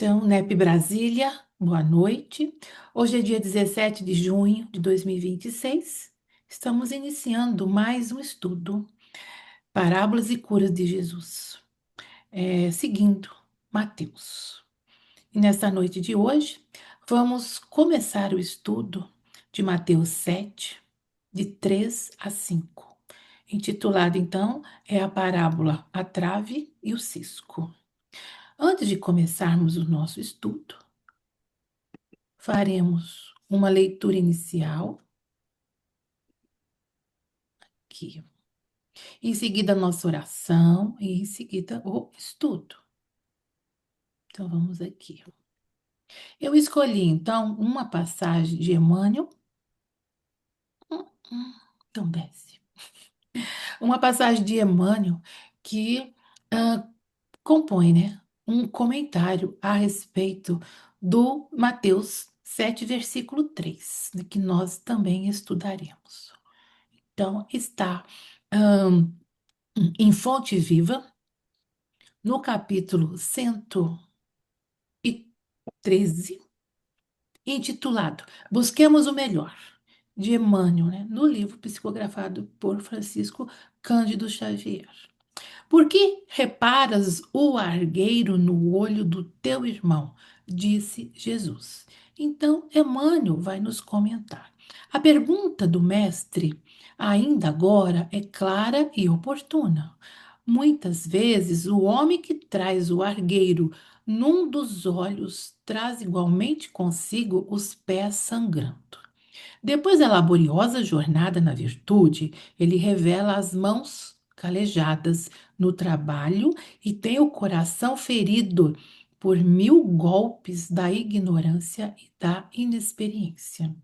Então, NEP Brasília, boa noite. Hoje é dia 17 de junho de 2026. Estamos iniciando mais um estudo, Parábolas e Curas de Jesus, seguindo Mateus. E nesta noite de hoje, vamos começar o estudo de Mateus 7, de 3 a 5. Intitulado, então, é a parábola A Trave e o Cisco. Antes de começarmos o nosso estudo, faremos uma leitura inicial aqui. Em seguida, a nossa oração e em seguida o estudo. Então, vamos aqui. Eu escolhi, então, uma passagem de Emmanuel. Então, desce. Uma passagem de Emmanuel que compõe, né, um comentário a respeito do Mateus 7, versículo 3, né, que nós também estudaremos. Então, está em Fonte Viva, no capítulo 113, intitulado Busquemos o Melhor, de Emmanuel, né, no livro psicografado por Francisco Cândido Xavier. Por que reparas o argueiro no olho do teu irmão? Disse Jesus. Então, Emmanuel vai nos comentar. A pergunta do mestre, ainda agora, é clara e oportuna. Muitas vezes, o homem que traz o argueiro num dos olhos traz igualmente consigo os pés sangrando. Depois da laboriosa jornada na virtude, ele revela as mãos calejadas no trabalho e tem o coração ferido por 1000 golpes da ignorância e da inexperiência.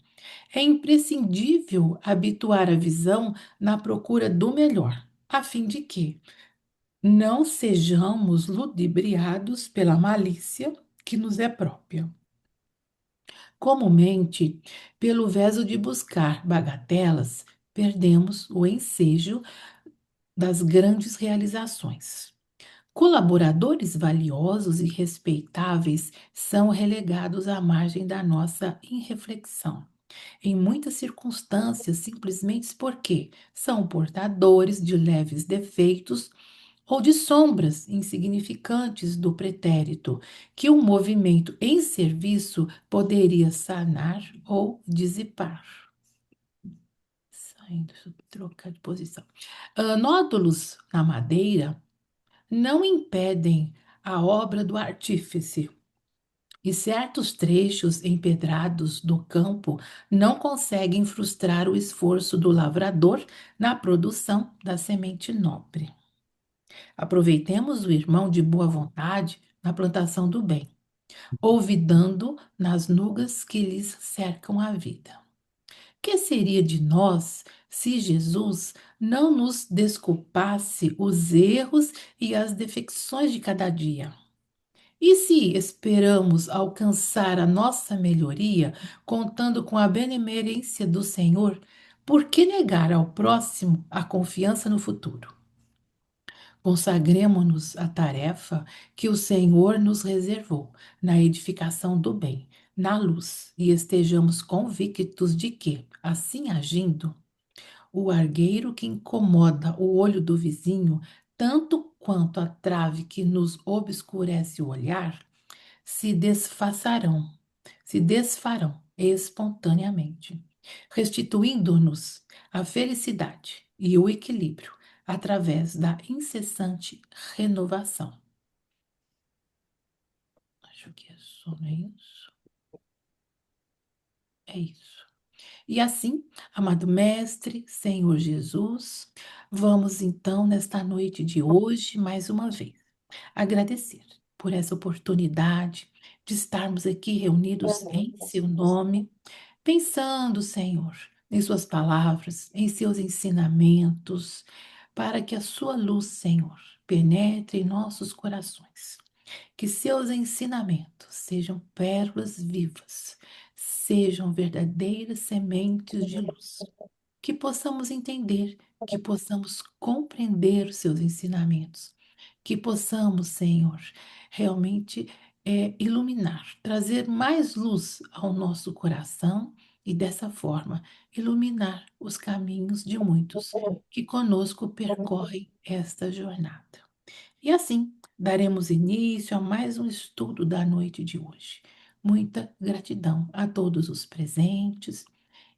É imprescindível habituar a visão na procura do melhor, a fim de que não sejamos ludibriados pela malícia que nos é própria. Comumente, pelo veso de buscar bagatelas, perdemos o ensejo das grandes realizações. Colaboradores valiosos e respeitáveis são relegados à margem da nossa irreflexão. Em muitas circunstâncias, simplesmente porque são portadores de leves defeitos ou de sombras insignificantes do pretérito, que um movimento em serviço poderia sanar ou dissipar. Saindo, deixa eu trocar de posição. Nódulos na madeira não impedem a obra do artífice. E certos trechos empedrados do campo não conseguem frustrar o esforço do lavrador na produção da semente nobre. Aproveitemos o irmão de boa vontade na plantação do bem, olvidando nas nugas que lhes cercam a vida. Que seria de nós se Jesus não nos desculpasse os erros e as defecções de cada dia? E se esperamos alcançar a nossa melhoria contando com a benemerência do Senhor, por que negar ao próximo a confiança no futuro? Consagremo-nos à tarefa que o Senhor nos reservou na edificação do bem, na luz, e estejamos convictos de que, assim agindo, o argueiro que incomoda o olho do vizinho, tanto quanto a trave que nos obscurece o olhar, se desfarão espontaneamente, restituindo-nos a felicidade e o equilíbrio através da incessante renovação. Acho que é sono, é isso? É isso. E assim, amado Mestre, Senhor Jesus, vamos então, nesta noite de hoje, mais uma vez, agradecer por essa oportunidade de estarmos aqui reunidos em Seu nome, pensando, Senhor, em Suas palavras, em Seus ensinamentos, para que a Sua luz, Senhor, penetre em nossos corações. Que seus ensinamentos sejam pérolas vivas, sejam verdadeiras sementes de luz. Que possamos entender, que possamos compreender os seus ensinamentos, que possamos, Senhor, realmente iluminar, trazer mais luz ao nosso coração e dessa forma iluminar os caminhos de muitos que conosco percorrem esta jornada. E assim daremos início a mais um estudo da noite de hoje. Muita gratidão a todos os presentes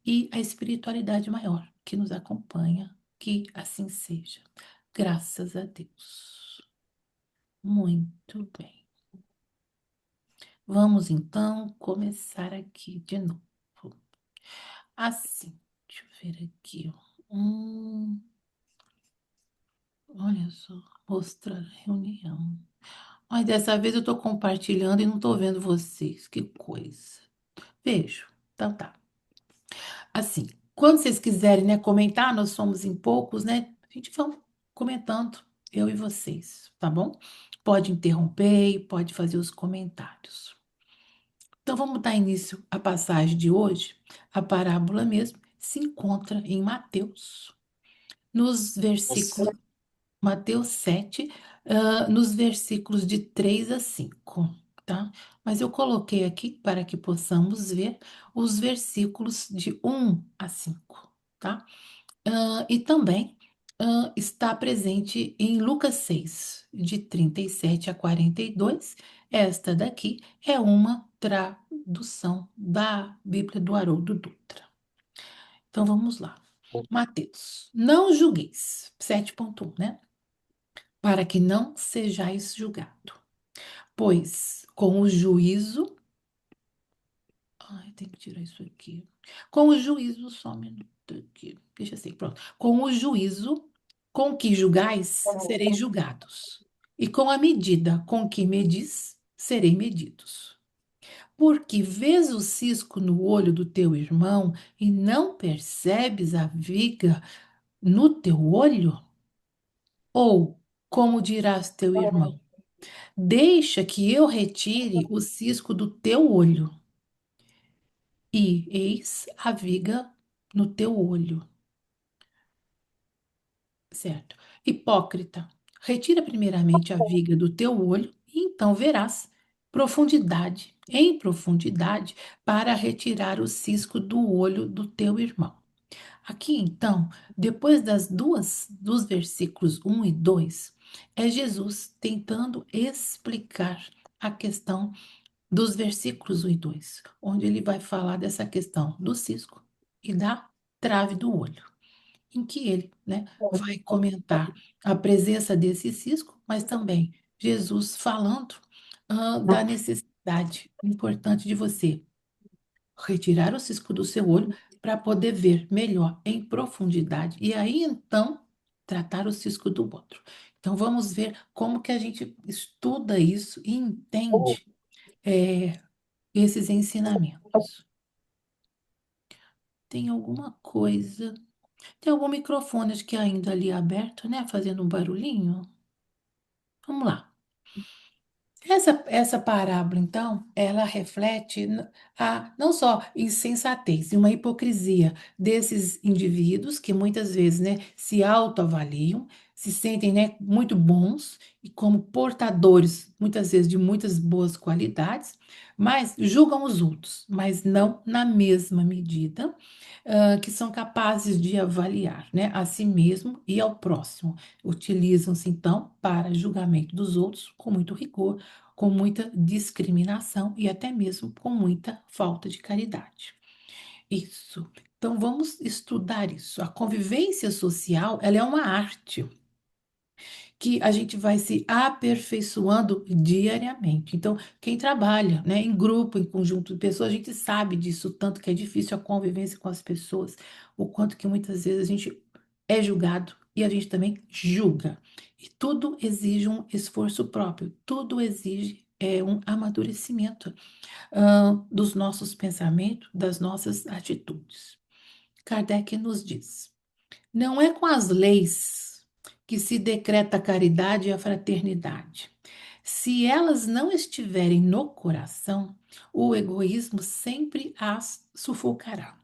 e a espiritualidade maior que nos acompanha, que assim seja. Graças a Deus. Muito bem. Vamos então começar aqui de novo. Assim, deixa eu ver aqui. Olha só, mostrar reunião. Ai, dessa vez eu estou compartilhando e não estou vendo vocês. Que coisa. Vejo. Então tá. Assim, quando vocês quiserem, né, comentar, nós somos em poucos, né? A gente vai comentando, eu e vocês, tá bom? Pode interromper e pode fazer os comentários. Então vamos dar início à passagem de hoje. A parábola mesmo se encontra em Mateus, nos versículos Mateus 7, nos versículos de 3 a 5, tá? Mas eu coloquei aqui para que possamos ver os versículos de 1 a 5, tá? E também está presente em Lucas 6, de 37 a 42. Esta daqui é uma tradução da Bíblia do Haroldo Dutra. Então vamos lá. Mateus, não julgueis, 7.1, né? Para que não sejais julgado. Pois com o juízo. Ai, tem que tirar isso aqui. Com o juízo, só um minuto aqui. Deixa assim, pronto. Com o juízo com que julgais, sereis julgados. E com a medida com que medis, serei medidos. Porque vês o cisco no olho do teu irmão e não percebes a viga no teu olho? Ou, como dirás teu irmão? Deixa que eu retire o cisco do teu olho, e eis a viga no teu olho, certo? Hipócrita, retira primeiramente a viga do teu olho, e então verás em profundidade, para retirar o cisco do olho do teu irmão. Aqui, então, depois dos versículos 1 e 2, é Jesus tentando explicar a questão dos versículos 1 e 2, onde ele vai falar dessa questão do cisco e da trave do olho, em que ele, né, vai comentar a presença desse cisco, mas também Jesus falando da necessidade importante de você retirar o cisco do seu olho para poder ver melhor em profundidade e aí então tratar o cisco do outro. Então vamos ver como que a gente estuda isso e entende esses ensinamentos. Tem alguma coisa. Tem algum microfone acho que ainda ali aberto, né? Fazendo um barulhinho. Vamos lá. Essa parábola, então, ela reflete a não só insensatez e uma hipocrisia desses indivíduos que muitas vezes, né, se autoavaliam, se sentem, né, muito bons e como portadores, muitas vezes, de muitas boas qualidades, mas julgam os outros, mas não na mesma medida, que são capazes de avaliar, né, a si mesmo e ao próximo. Utilizam-se, então, para julgamento dos outros com muito rigor, com muita discriminação e até mesmo com muita falta de caridade. Isso. Então vamos estudar isso. A convivência social, ela é uma arte que a gente vai se aperfeiçoando diariamente. Então, quem trabalha, né, em grupo, em conjunto de pessoas, a gente sabe disso, tanto que é difícil a convivência com as pessoas, o quanto que muitas vezes a gente é julgado e a gente também julga. E tudo exige um esforço próprio, tudo exige um amadurecimento dos nossos pensamentos, das nossas atitudes. Kardec nos diz. Não é com as leis que se decreta a caridade e a fraternidade. Se elas não estiverem no coração, o egoísmo sempre as sufocará.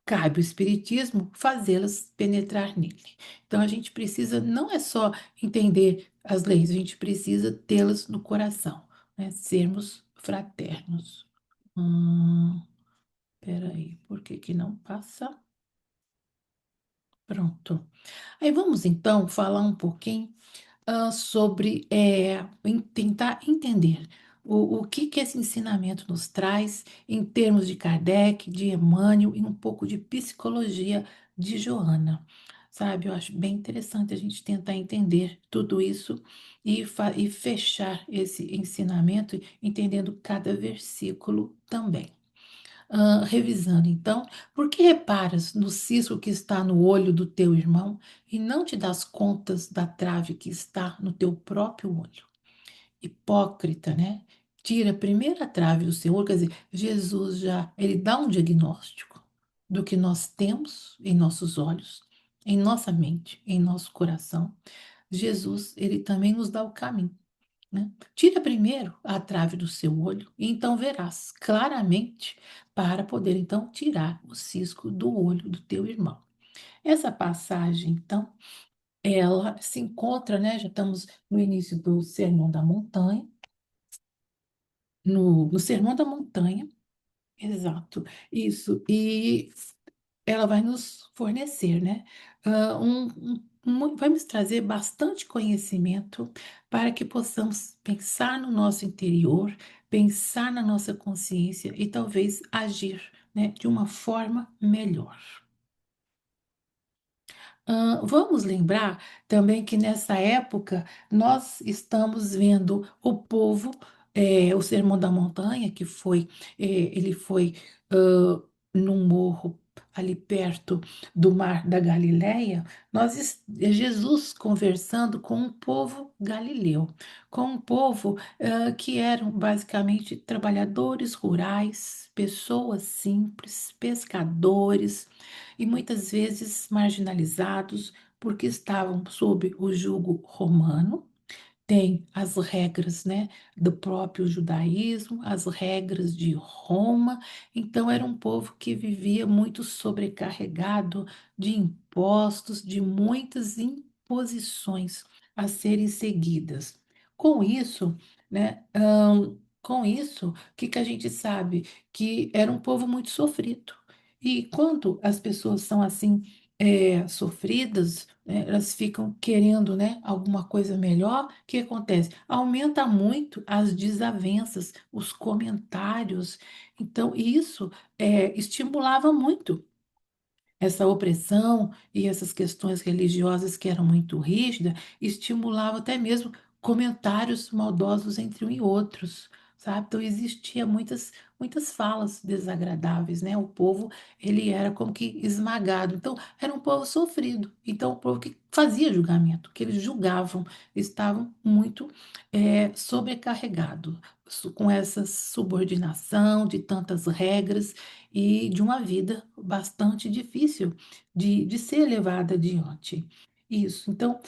Cabe ao Espiritismo fazê-las penetrar nele. Então a gente precisa não é só entender as leis, a gente precisa tê-las no coração. né? Sermos fraternos. Hum, peraí, por que que não passa? Pronto. Aí vamos então falar um pouquinho sobre tentar entender o que que esse ensinamento nos traz em termos de Kardec, de Emmanuel e um pouco de psicologia de Joana. Sabe, eu acho bem interessante a gente tentar entender tudo isso e fechar esse ensinamento entendendo cada versículo também. Revisando, então, por que reparas no cisco que está no olho do teu irmão e não te das contas da trave que está no teu próprio olho? Hipócrita, né? Tira a primeira trave do seu olho, quer dizer, Jesus já, ele dá um diagnóstico do que nós temos em nossos olhos, em nossa mente, em nosso coração. Jesus, ele também nos dá o caminho, né? Tira primeiro a trave do seu olho e então verás claramente para poder então tirar o cisco do olho do teu irmão. Essa passagem, então, ela se encontra, né? Já estamos no início do Sermão da Montanha, no Sermão da Montanha, exato, isso. E ela vai nos fornecer, né? Vai nos trazer bastante conhecimento para que possamos pensar no nosso interior, pensar na nossa consciência e talvez agir, né, de uma forma melhor. Vamos lembrar também que nessa época nós estamos vendo o povo, o Sermão da Montanha, que foi, ele foi num morro ali perto do Mar da Galileia, Jesus conversando com um povo galileu, com um povo que eram basicamente trabalhadores rurais, pessoas simples, pescadores e muitas vezes marginalizados porque estavam sob o jugo romano. Tem as regras, né, do próprio judaísmo, as regras de Roma. Então, era um povo que vivia muito sobrecarregado de impostos, de muitas imposições a serem seguidas. Com isso, né, com isso, o que que a gente sabe? Que era um povo muito sofrido. E quando as pessoas são assim, sofridas, né, elas ficam querendo, né, alguma coisa melhor, o que acontece? Aumenta muito as desavenças, os comentários. Então, isso estimulava muito essa opressão e essas questões religiosas que eram muito rígidas estimulavam até mesmo comentários maldosos entre um e outros, sabe? Então existia muitas falas desagradáveis, né? O povo, ele era como que esmagado. Então era um povo sofrido. Então o povo que fazia julgamento, que eles julgavam, estavam muito sobrecarregados com essa subordinação de tantas regras e de uma vida bastante difícil de ser levada adiante. Isso. Então,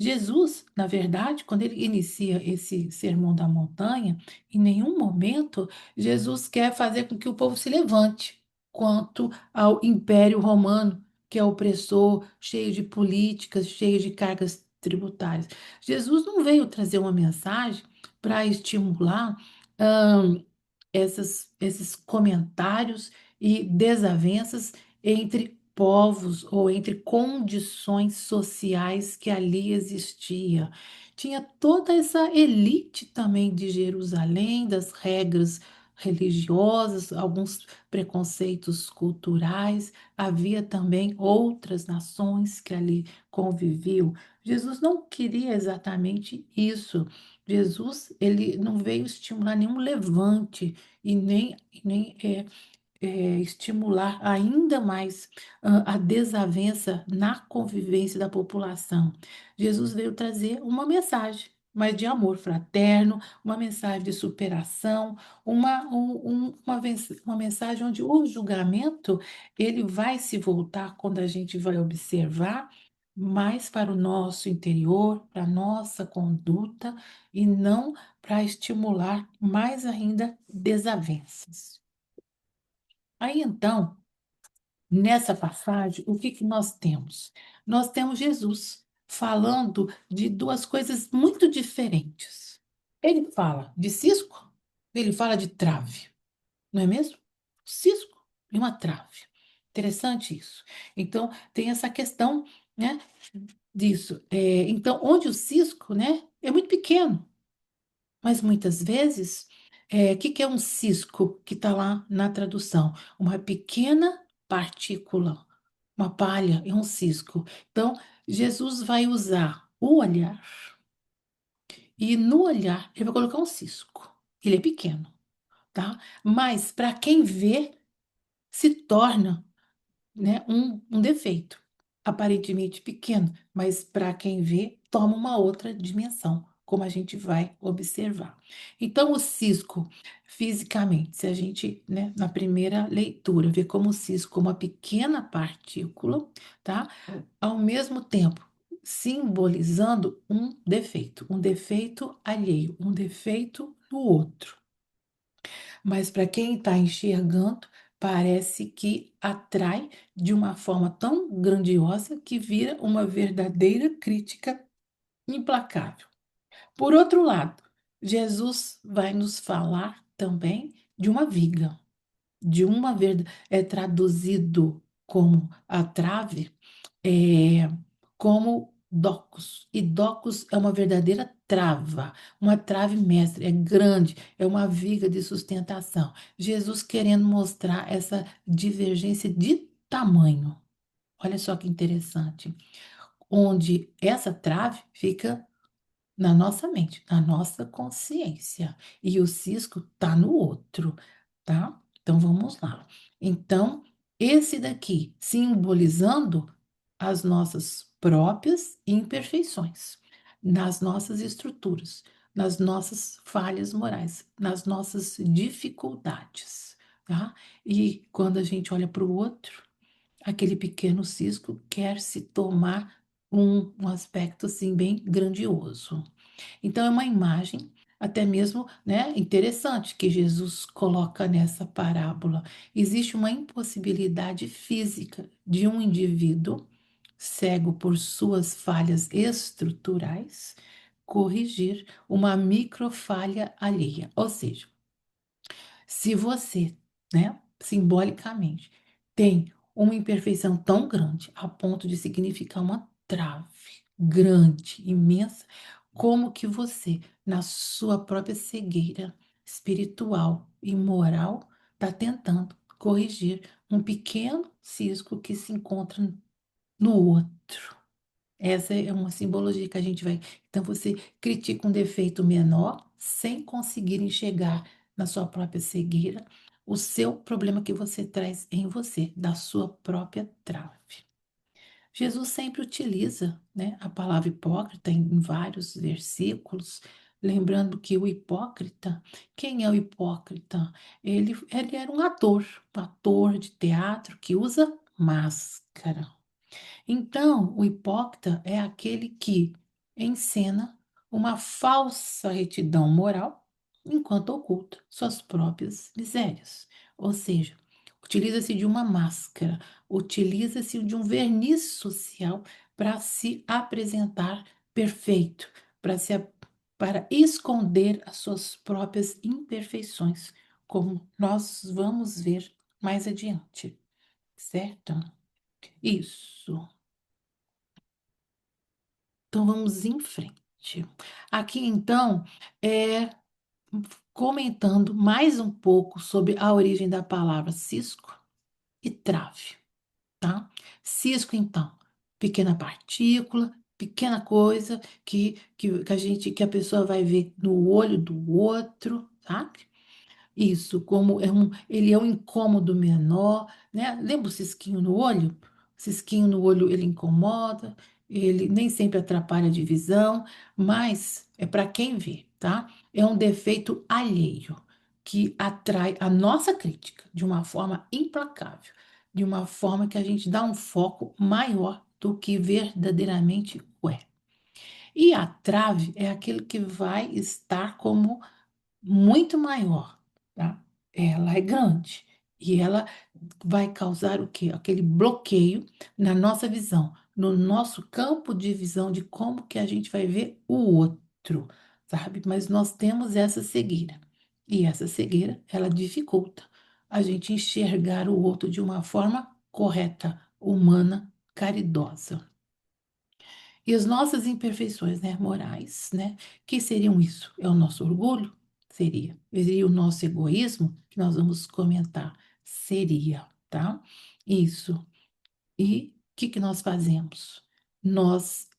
Jesus, na verdade, quando ele inicia esse Sermão da Montanha, em nenhum momento Jesus quer fazer com que o povo se levante quanto ao Império Romano, que é opressor, cheio de políticas, cheio de cargas tributárias. Jesus não veio trazer uma mensagem para estimular esses comentários e desavenças entre povos ou entre condições sociais que ali existia. Tinha toda essa elite também de Jerusalém, das regras religiosas, alguns preconceitos culturais, havia também outras nações que ali conviviam. Jesus não queria exatamente isso. Jesus, ele não veio estimular nenhum levante e nem estimular ainda mais a desavença na convivência da população. Jesus veio trazer uma mensagem, mas de amor fraterno, uma mensagem de superação, uma mensagem onde o julgamento ele vai se voltar quando a gente vai observar mais para o nosso interior, para a nossa conduta e não para estimular mais ainda desavenças. Aí então, nessa passagem, o que que nós temos? Nós temos Jesus falando de duas coisas muito diferentes. Ele fala de cisco, ele fala de trave, não é mesmo? Cisco e uma trave. Interessante isso. Então, tem essa questão, né, disso. Então, onde o cisco, né, é muito pequeno, mas muitas vezes, o que que é um cisco que está lá na tradução? Uma pequena partícula, uma palha é um cisco. Então, Jesus vai usar o olhar, e no olhar ele vai colocar um cisco. Ele é pequeno, tá? Mas para quem vê, se torna, né, um defeito, aparentemente pequeno, mas para quem vê, toma uma outra dimensão, como a gente vai observar. Então, o cisco, fisicamente, se a gente, né, na primeira leitura, vê como o cisco uma pequena partícula, tá? Ao mesmo tempo, simbolizando um defeito alheio, um defeito no outro. Mas para quem está enxergando, parece que atrai de uma forma tão grandiosa que vira uma verdadeira crítica implacável. Por outro lado, Jesus vai nos falar também de uma viga, de uma verdade, é traduzido como a trave, é, como docos. E docos é uma verdadeira trava, uma trave mestra, é grande, é uma viga de sustentação. Jesus querendo mostrar essa divergência de tamanho. Olha só que interessante. Onde essa trave fica na nossa mente, na nossa consciência. E o cisco tá no outro, tá? Então vamos lá. Então, esse daqui simbolizando as nossas próprias imperfeições, nas nossas estruturas, nas nossas falhas morais, nas nossas dificuldades, tá? E quando a gente olha para o outro, aquele pequeno cisco quer se tomar um aspecto assim bem grandioso. Então é uma imagem até mesmo, né, interessante que Jesus coloca nessa parábola. Existe uma impossibilidade física de um indivíduo cego por suas falhas estruturais corrigir uma microfalha alheia. Ou seja, se você, né, simbolicamente, tem uma imperfeição tão grande a ponto de significar uma trave grande, imensa, como que você, na sua própria cegueira espiritual e moral, está tentando corrigir um pequeno cisco que se encontra no outro. Essa é uma simbologia que a gente vai. Então, você critica um defeito menor sem conseguir enxergar na sua própria cegueira o seu problema que você traz em você, da sua própria trave. Jesus sempre utiliza, né, a palavra hipócrita em vários versículos, lembrando que o hipócrita, quem é o hipócrita? Ele era um ator de teatro que usa máscara. Então, o hipócrita é aquele que encena uma falsa retidão moral enquanto oculta suas próprias misérias. Ou seja, utiliza-se de uma máscara, utiliza-se de um verniz social para se apresentar perfeito, para esconder as suas próprias imperfeições, como nós vamos ver mais adiante, certo? Isso. Então vamos em frente. Aqui então é comentando mais um pouco sobre a origem da palavra cisco e trave, tá? Cisco então, pequena partícula, pequena coisa que a pessoa vai ver no olho do outro, tá? Isso, como ele é um incômodo menor, né? Lembra o cisquinho no olho? O cisquinho no olho ele incomoda, ele nem sempre atrapalha a divisão, mas é para quem vê, tá? É um defeito alheio que atrai a nossa crítica de uma forma implacável, de uma forma que a gente dá um foco maior do que verdadeiramente é. E a trave é aquilo que vai estar como muito maior, tá? Ela é grande e ela vai causar o quê? Aquele bloqueio na nossa visão, no nosso campo de visão de como que a gente vai ver o outro, sabe? Mas nós temos essa cegueira. E essa cegueira, ela dificulta a gente enxergar o outro de uma forma correta, humana, caridosa. E as nossas imperfeições, né, morais, né, que seriam isso? É o nosso orgulho? Seria. Seria o nosso egoísmo, que nós vamos comentar? Seria, tá? Isso. E o que que nós fazemos? Nós,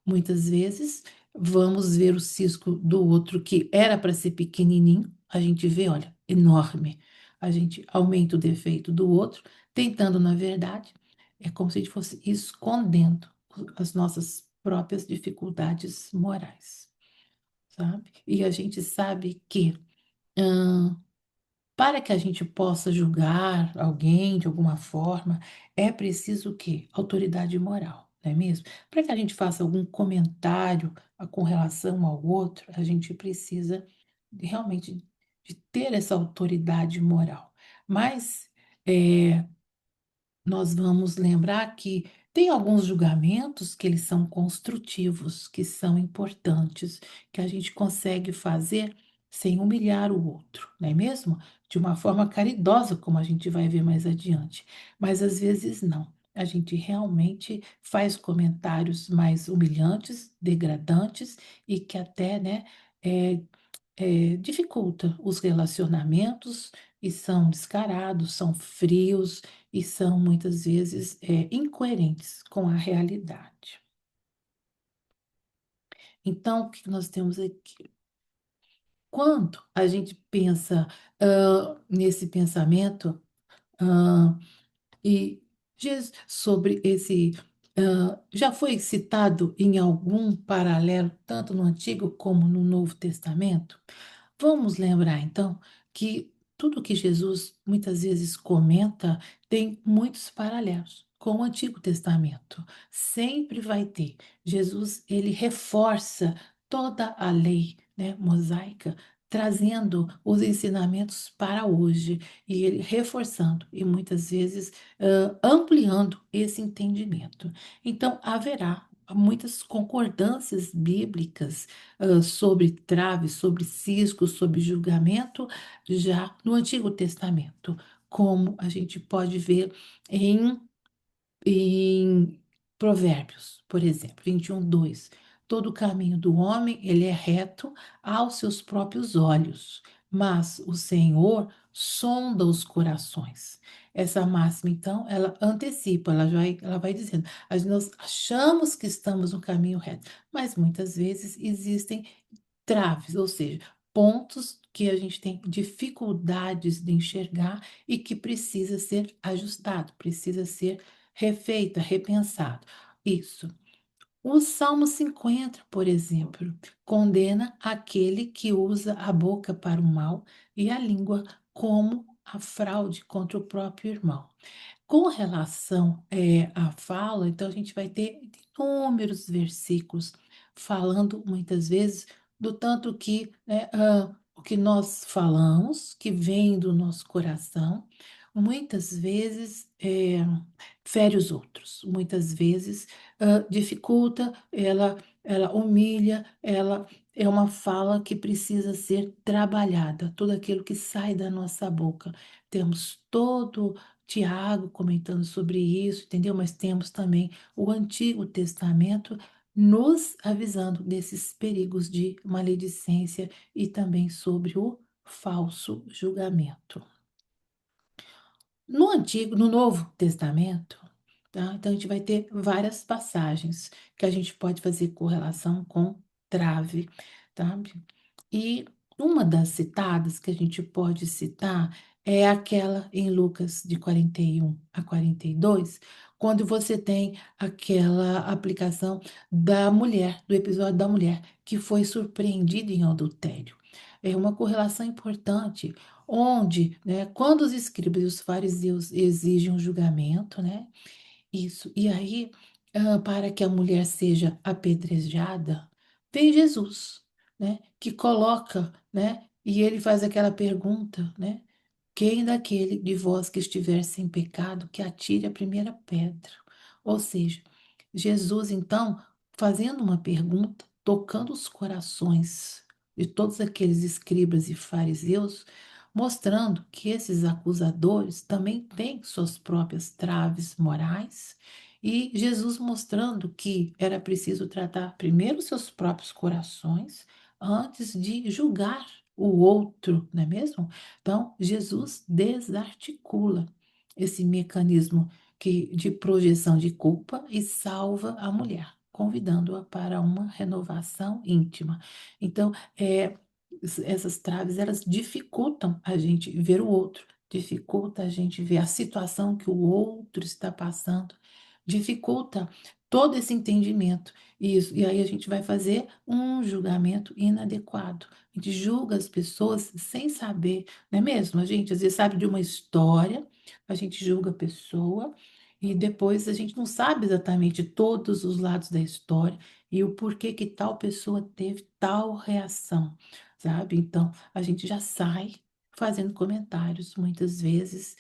muitas vezes, vamos ver o cisco do outro que era para ser pequenininho, a gente vê, olha, enorme. A gente aumenta o defeito do outro, tentando, na verdade, é como se a gente fosse escondendo as nossas próprias dificuldades morais, sabe? E a gente sabe que para que a gente possa julgar alguém de alguma forma, é preciso o quê? Autoridade moral, não é mesmo? Para que a gente faça algum comentário com relação ao outro, a gente precisa realmente de ter essa autoridade moral. Mas nós vamos lembrar que tem alguns julgamentos que eles são construtivos, que são importantes, que a gente consegue fazer sem humilhar o outro, não é mesmo? De uma forma caridosa, como a gente vai ver mais adiante. Mas às vezes não. A gente realmente faz comentários mais humilhantes, degradantes e que até, né, é, dificulta os relacionamentos e são descarados, são frios e são muitas vezes incoerentes com a realidade. Então, o que nós temos aqui? Quando a gente pensa nesse pensamento ah, e sobre esse já foi citado em algum paralelo, tanto no Antigo como no Novo Testamento? Vamos lembrar então que tudo que Jesus muitas vezes comenta tem muitos paralelos com o Antigo Testamento. Sempre vai ter. Jesus, ele reforça toda a lei, né, mosaica, trazendo os ensinamentos para hoje e ele reforçando e muitas vezes ampliando esse entendimento. Então, haverá muitas concordâncias bíblicas sobre traves, sobre ciscos, sobre julgamento, já no Antigo Testamento, como a gente pode ver em Provérbios, por exemplo, 21:2. Todo o caminho do homem, ele é reto aos seus próprios olhos, mas o Senhor sonda os corações. Essa máxima, então, ela antecipa, ela vai dizendo, nós achamos que estamos no caminho reto, mas muitas vezes existem traves, ou seja, pontos que a gente tem dificuldades de enxergar e que precisa ser ajustado, precisa ser refeita, repensado. Isso. O Salmo 50, por exemplo, condena aquele que usa a boca para o mal e a língua como a fraude contra o próprio irmão. Com relação à fala, então a gente vai ter inúmeros versículos falando muitas vezes do tanto que né, o que nós falamos, que vem do nosso coração, muitas vezes fere os outros, muitas vezes dificulta, ela humilha, ela é uma fala que precisa ser trabalhada, tudo aquilo que sai da nossa boca. Temos todo Tiago comentando sobre isso, entendeu? Mas temos também o Antigo Testamento nos avisando desses perigos de maledicência e também sobre o falso julgamento. No Novo Testamento, tá? Então a gente vai ter várias passagens que a gente pode fazer correlação com trave, tá? E uma das citadas que a gente pode citar é aquela em Lucas de 41 a 42, quando você tem aquela aplicação da mulher, do episódio da mulher que foi surpreendida em adultério. É uma correlação importante, onde, né, quando os escribas e os fariseus exigem um julgamento, né, isso. E aí, para que a mulher seja apedrejada, vem Jesus, né? Que coloca, né? E ele faz aquela pergunta, né? Quem daquele de vós que estiver sem pecado, que atire a primeira pedra? Ou seja, Jesus, então, fazendo uma pergunta, tocando os corações de todos aqueles escribas e fariseus, mostrando que esses acusadores também têm suas próprias traves morais, e Jesus mostrando que era preciso tratar primeiro os seus próprios corações antes de julgar o outro, não é mesmo? Então, Jesus desarticula esse mecanismo de projeção de culpa e salva a mulher, convidando-a para uma renovação íntima. Então, essas traves, elas dificultam a gente ver o outro, dificulta a gente ver a situação que o outro está passando, dificulta todo esse entendimento. Isso, e aí a gente vai fazer um julgamento inadequado. A gente julga as pessoas sem saber, não é mesmo? A gente às vezes sabe de uma história, a gente julga a pessoa e depois a gente não sabe exatamente todos os lados da história e o porquê que tal pessoa teve tal reação, sabe? Então, a gente já sai fazendo comentários, muitas vezes,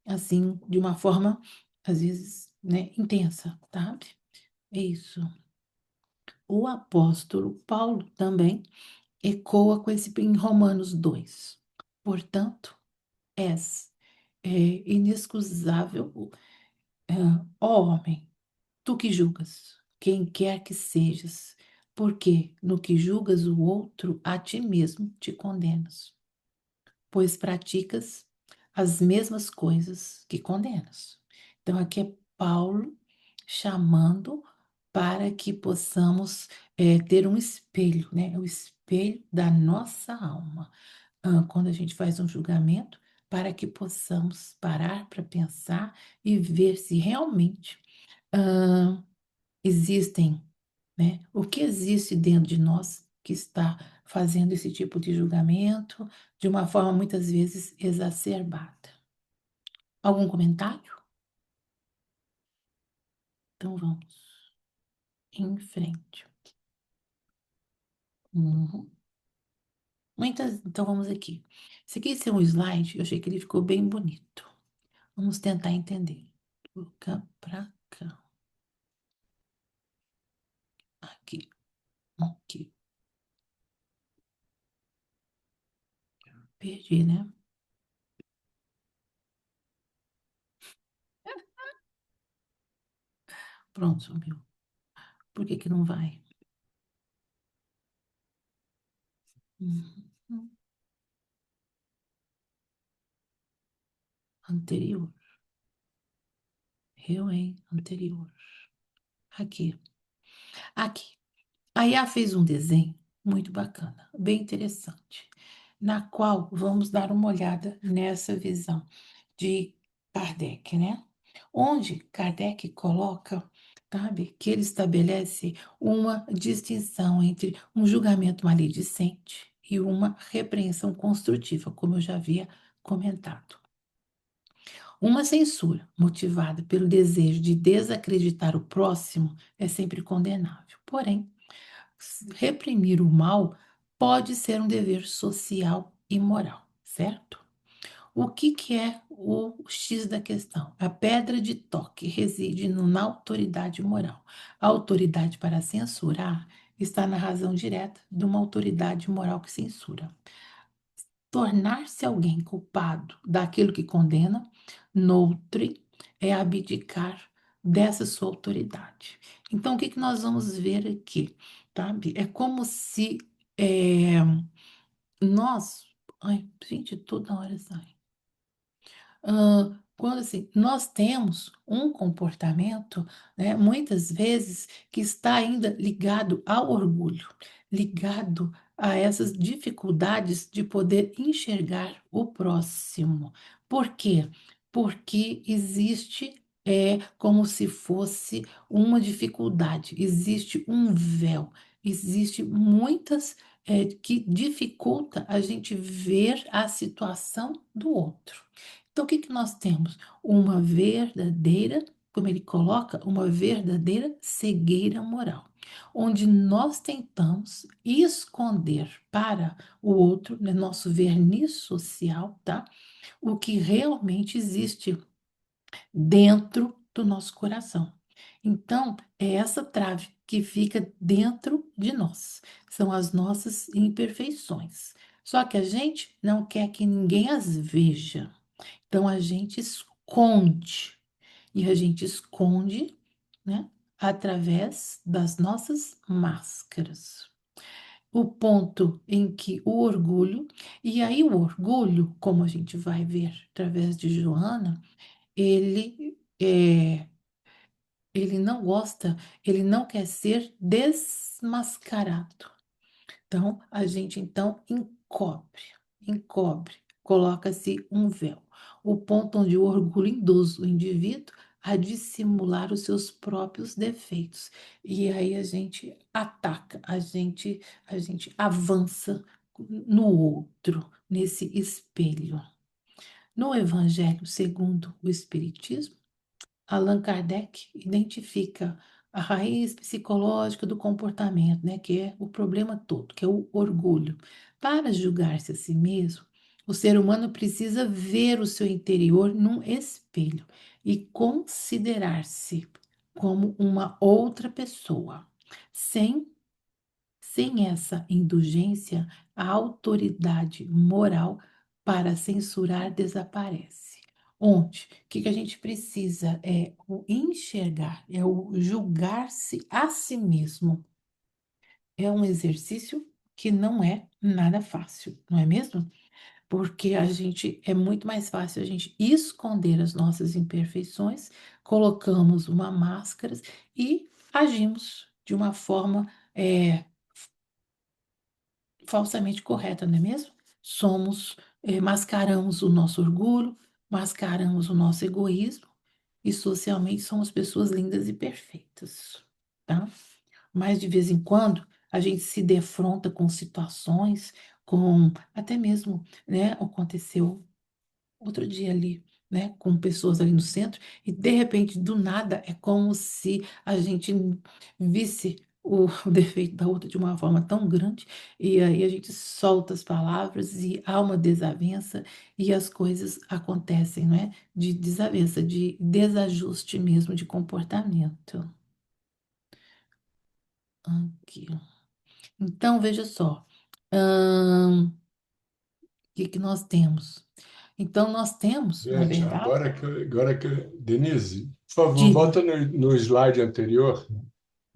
assim, de uma forma, às vezes, né, intensa, sabe? É isso. O apóstolo Paulo também ecoa com esse em Romanos 2. Portanto, és inexcusável, ó homem, tu que julgas, quem quer que sejas, porque no que julgas o outro, a ti mesmo te condenas, pois praticas as mesmas coisas que condenas. Então, aqui é Paulo chamando para que possamos ter um espelho, né? O espelho da nossa alma. Quando a gente faz um julgamento, para que possamos parar para pensar e ver se realmente ah, existem, né? O que existe dentro de nós que está fazendo esse tipo de julgamento de uma forma muitas vezes exacerbada. Algum comentário? Então vamos em frente. Uhum. Então vamos aqui. Esse aqui é um slide, eu achei que ele ficou bem bonito. Vamos tentar entender. Vou cá para cá. Aqui, aqui. Perdi, né? Pronto, sumiu. Por que que não vai? Uhum. Anterior. Eu, hein? Anterior. Aqui. Aqui. A IA fez um desenho muito bacana, bem interessante, na qual vamos dar uma olhada nessa visão de Kardec, né? Onde Kardec coloca, sabe, que ele estabelece uma distinção entre um julgamento maledicente e uma repreensão construtiva, como eu já havia comentado. Uma censura motivada pelo desejo de desacreditar o próximo é sempre condenável. Porém, reprimir o mal pode ser um dever social e moral, certo? O que que é o X da questão? A pedra de toque reside na autoridade moral. A autoridade para censurar está na razão direta de uma autoridade moral que censura. Tornar-se alguém culpado daquilo que condena, noutre, é abdicar dessa sua autoridade. Então, o que que nós vamos ver aqui? Sabe? É como se nós. Ai, gente, toda hora sai. Quando assim, nós temos um comportamento, né, muitas vezes, que está ainda ligado ao orgulho, ligado a essas dificuldades de poder enxergar o próximo. Por quê? Porque existe, como se fosse uma dificuldade, existe um véu, existe muitas, que dificulta a gente ver a situação do outro. Então, o que que nós temos? Uma verdadeira, como ele coloca, uma verdadeira cegueira moral, onde nós tentamos esconder para o outro, né, nosso verniz social, tá? O que realmente existe dentro do nosso coração. Então, é essa trave que fica dentro de nós. São as nossas imperfeições. Só que a gente não quer que ninguém as veja. Então, a gente esconde. E a gente esconde, né, através das nossas máscaras. O ponto em que o orgulho, e aí o orgulho, como a gente vai ver através de Joana, ele não gosta, ele não quer ser desmascarado. Então, a gente então encobre, coloca-se um véu. O ponto onde o orgulho induz o indivíduo a dissimular os seus próprios defeitos. E aí a gente ataca, a gente avança no outro, nesse espelho. No Evangelho segundo o Espiritismo, Allan Kardec identifica a raiz psicológica do comportamento, né, que é o problema todo, que é o orgulho. Para julgar-se a si mesmo, o ser humano precisa ver o seu interior num espelho e considerar-se como uma outra pessoa, sem sem essa indulgência, a autoridade moral para censurar desaparece. Onde? O que a gente precisa é o enxergar, é o julgar-se a si mesmo. É um exercício que não é nada fácil, não é mesmo? Porque a gente é muito mais fácil a gente esconder as nossas imperfeições, colocamos uma máscara e agimos de uma forma falsamente correta, não é mesmo? Mascaramos o nosso orgulho, mascaramos o nosso egoísmo e socialmente somos pessoas lindas e perfeitas, tá? Mas de vez em quando a gente se defronta com situações, com até mesmo, né? Aconteceu outro dia ali, né, com pessoas ali no centro, e de repente, do nada, é como se a gente visse o defeito da outra de uma forma tão grande, e aí a gente solta as palavras e há uma desavença e as coisas acontecem, não é? De desavença, de desajuste mesmo de comportamento. Aqui. Então, veja só, o que que nós temos? Então, nós temos, na Gente, verdade, Denise, por favor, diga. volta no slide anterior.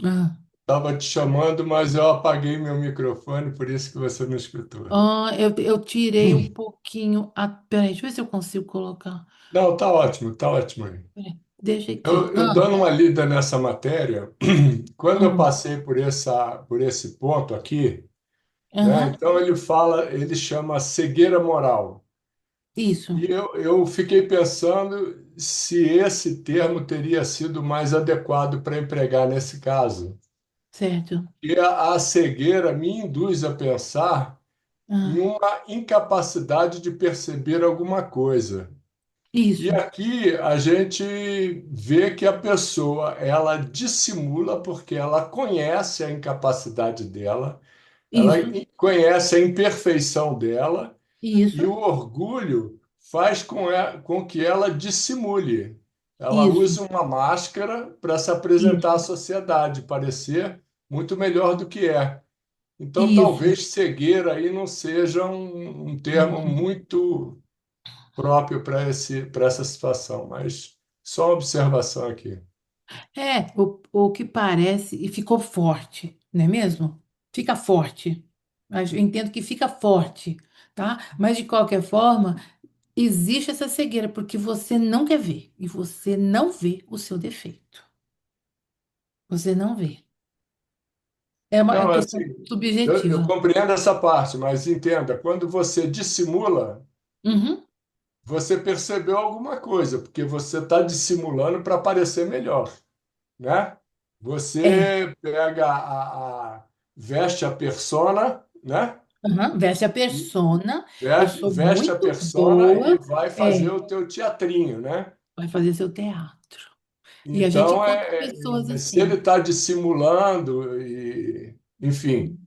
Ah, Estava te chamando, mas eu apaguei meu microfone, por isso que você não escutou. eu tirei um pouquinho. Peraí, deixa eu ver se eu consigo colocar. Não, tá ótimo aí. Peraí, deixa aqui. Eu dando uma lida nessa matéria, quando eu Hum, passei por esse ponto aqui, né? aham, Então ele chama cegueira moral. isso, E eu fiquei pensando se esse termo teria sido mais adequado para empregar nesse caso. certo. E a cegueira me induz a pensar em Ah, uma incapacidade de perceber alguma coisa. E isso, aqui a gente vê que a pessoa ela dissimula porque ela conhece a incapacidade dela, ela isso, conhece a imperfeição dela e o isso, orgulho faz com que ela dissimule. Ela isso, usa uma máscara para se apresentar à isso, sociedade, parecer muito melhor do que é. Então, isso. talvez cegueira aí não seja um termo Uhum. muito próprio para essa situação, mas só uma observação aqui. O que parece, e ficou forte, não é mesmo? Fica forte. Mas eu entendo que fica forte, tá? Mas de qualquer forma, existe essa cegueira, porque você não quer ver, e você não vê o seu defeito. Você não vê. É uma Não, questão assim, eu subjetiva. compreendo essa parte, mas entenda, quando você dissimula, Uhum, você percebeu alguma coisa, porque você está dissimulando para parecer melhor, né? é. Você pega veste a persona, né? Uhum, veste a E persona. Eu sou veste a muito persona e boa. vai fazer É, o teu teatrinho, né? vai fazer seu teatro. E a gente Então, encontra pessoas se ele assim. está dissimulando, enfim.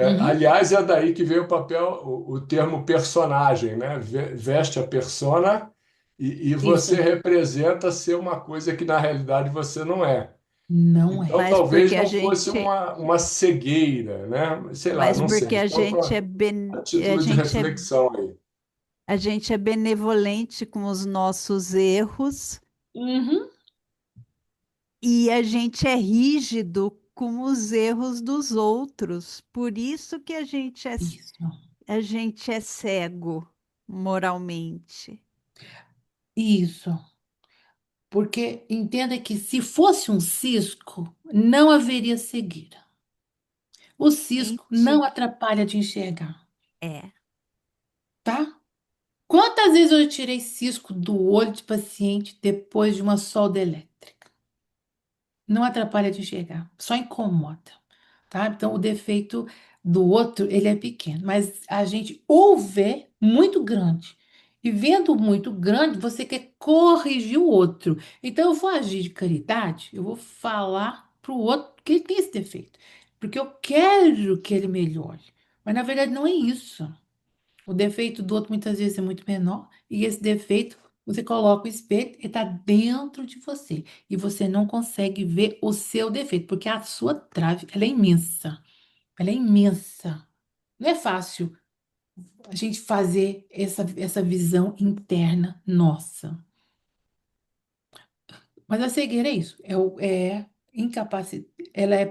Uhum, Aliás, é daí que veio o papel, o termo personagem, né? Veste a persona e você isso, representa ser uma coisa que na realidade você não é. Não Então, é. Mas talvez porque a não fosse gente, uma cegueira, né? Sei lá, mas não sei. porque Só a a título de gente é, reflexão aí. a gente é benevolente com os nossos erros Uhum. e a gente é rígido com os erros dos outros. Por isso que Isso, a gente é cego moralmente. isso. Porque entenda que se fosse um cisco, não haveria cegueira. O cisco não Gente, atrapalha de enxergar, é. tá? Quantas vezes eu tirei cisco do olho de paciente depois de uma solda elétrica? Não atrapalha de enxergar, só incomoda, tá? Então, o defeito do outro, ele é pequeno, mas a gente ou vê muito grande, e vendo muito grande, você quer corrigir o outro. Então, eu vou agir de caridade, eu vou falar para o outro que ele tem esse defeito, porque eu quero que ele melhore. Mas, na verdade, não é isso. O defeito do outro muitas vezes é muito menor, e esse defeito, você coloca o espelho, ele está dentro de você, e você não consegue ver o seu defeito, porque a sua trave, ela é imensa, ela é imensa. Não é fácil a gente fazer essa visão interna nossa. Mas a cegueira é isso, é incapacidade,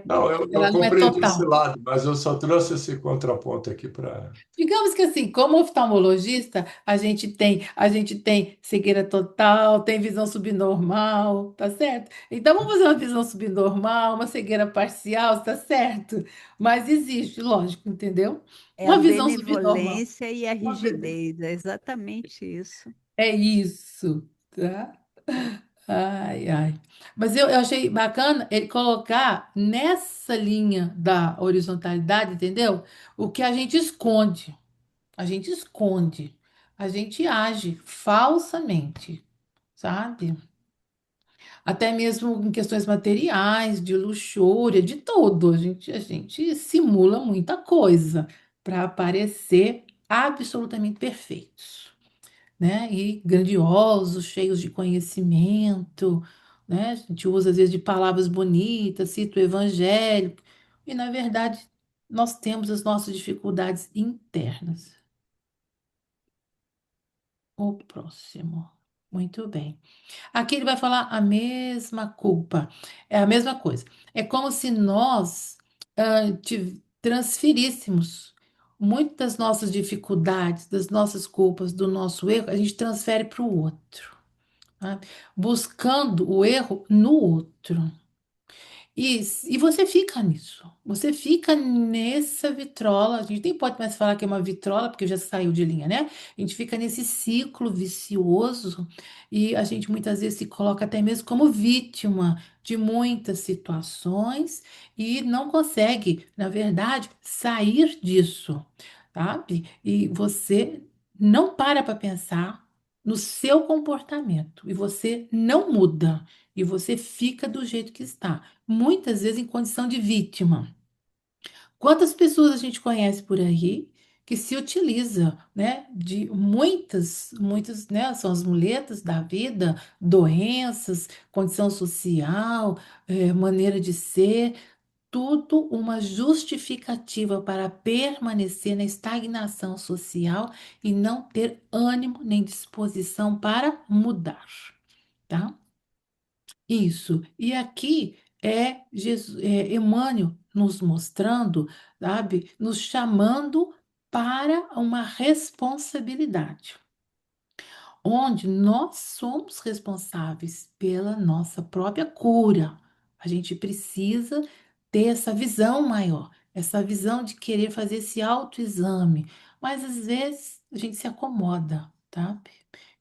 Não, eu ela não é compreendi esse total. lado, mas eu só trouxe esse contraponto aqui para. Digamos que assim, como oftalmologista, a gente tem cegueira total, tem visão subnormal, tá certo? Então vamos fazer uma visão subnormal, uma cegueira parcial, tá certo? Mas existe, lógico, entendeu? É a Uma visão subnormal. benevolência e a Uma vi- rigidez, é exatamente isso. É isso, tá? Ai, ai. Mas eu achei bacana ele colocar nessa linha da horizontalidade, entendeu? O que a gente esconde. A gente esconde, a gente age falsamente, sabe? Até mesmo em questões materiais, de luxúria, de tudo. A gente simula muita coisa para parecer absolutamente perfeitos, né? E grandiosos, cheios de conhecimento, né? A gente usa às vezes de palavras bonitas, cita o evangelho, e na verdade nós temos as nossas dificuldades internas. O próximo. Muito bem. Aqui ele vai falar a mesma culpa. É a mesma coisa. É como se nós transferíssemos muitas das nossas dificuldades, das nossas culpas, do nosso erro, a gente transfere para o outro, tá? Buscando o erro no outro. E você fica nisso. Você fica nessa vitrola. A gente nem pode mais falar que é uma vitrola, porque já saiu de linha, né? A gente fica nesse ciclo vicioso e a gente muitas vezes se coloca até mesmo como vítima de muitas situações e não consegue, na verdade, sair disso, sabe? E você não para pensar no seu comportamento e você não muda e você fica do jeito que está muitas vezes em condição de vítima. Quantas pessoas a gente conhece por aí que se utiliza, né, de muitas, né, são as muletas da vida, doenças, condição social, maneira de ser, tudo uma justificativa para permanecer na estagnação social e não ter ânimo nem disposição para mudar, tá? Isso. E aqui é Jesus, Emmanuel nos mostrando, sabe, nos chamando para uma responsabilidade, onde nós somos responsáveis pela nossa própria cura. A gente precisa ter essa visão maior, essa visão de querer fazer esse autoexame, mas às vezes a gente se acomoda, tá?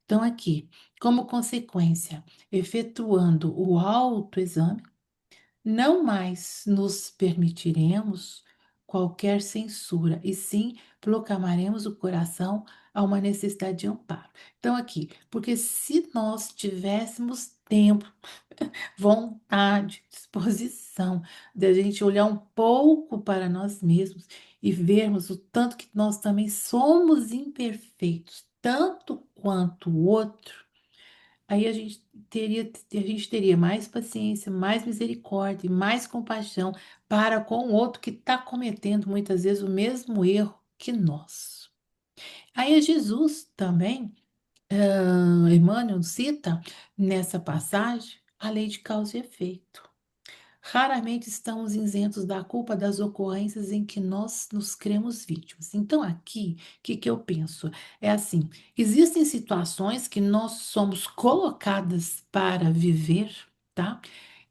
Então, aqui, como consequência, efetuando o autoexame, não mais nos permitiremos qualquer censura, e sim proclamaremos o coração a uma necessidade de amparo. Então, aqui, porque se nós tivéssemos tempo, vontade, disposição de a gente olhar um pouco para nós mesmos e vermos o tanto que nós também somos imperfeitos, tanto quanto o outro, aí a gente teria mais paciência, mais misericórdia, e mais compaixão para com o outro que está cometendo muitas vezes o mesmo erro que nós. Aí Jesus também, Emmanuel cita nessa passagem a lei de causa e efeito. Raramente estamos isentos da culpa das ocorrências em que nós nos cremos vítimas. Então, aqui, o que que eu penso? É assim: existem situações que nós somos colocadas para viver, tá?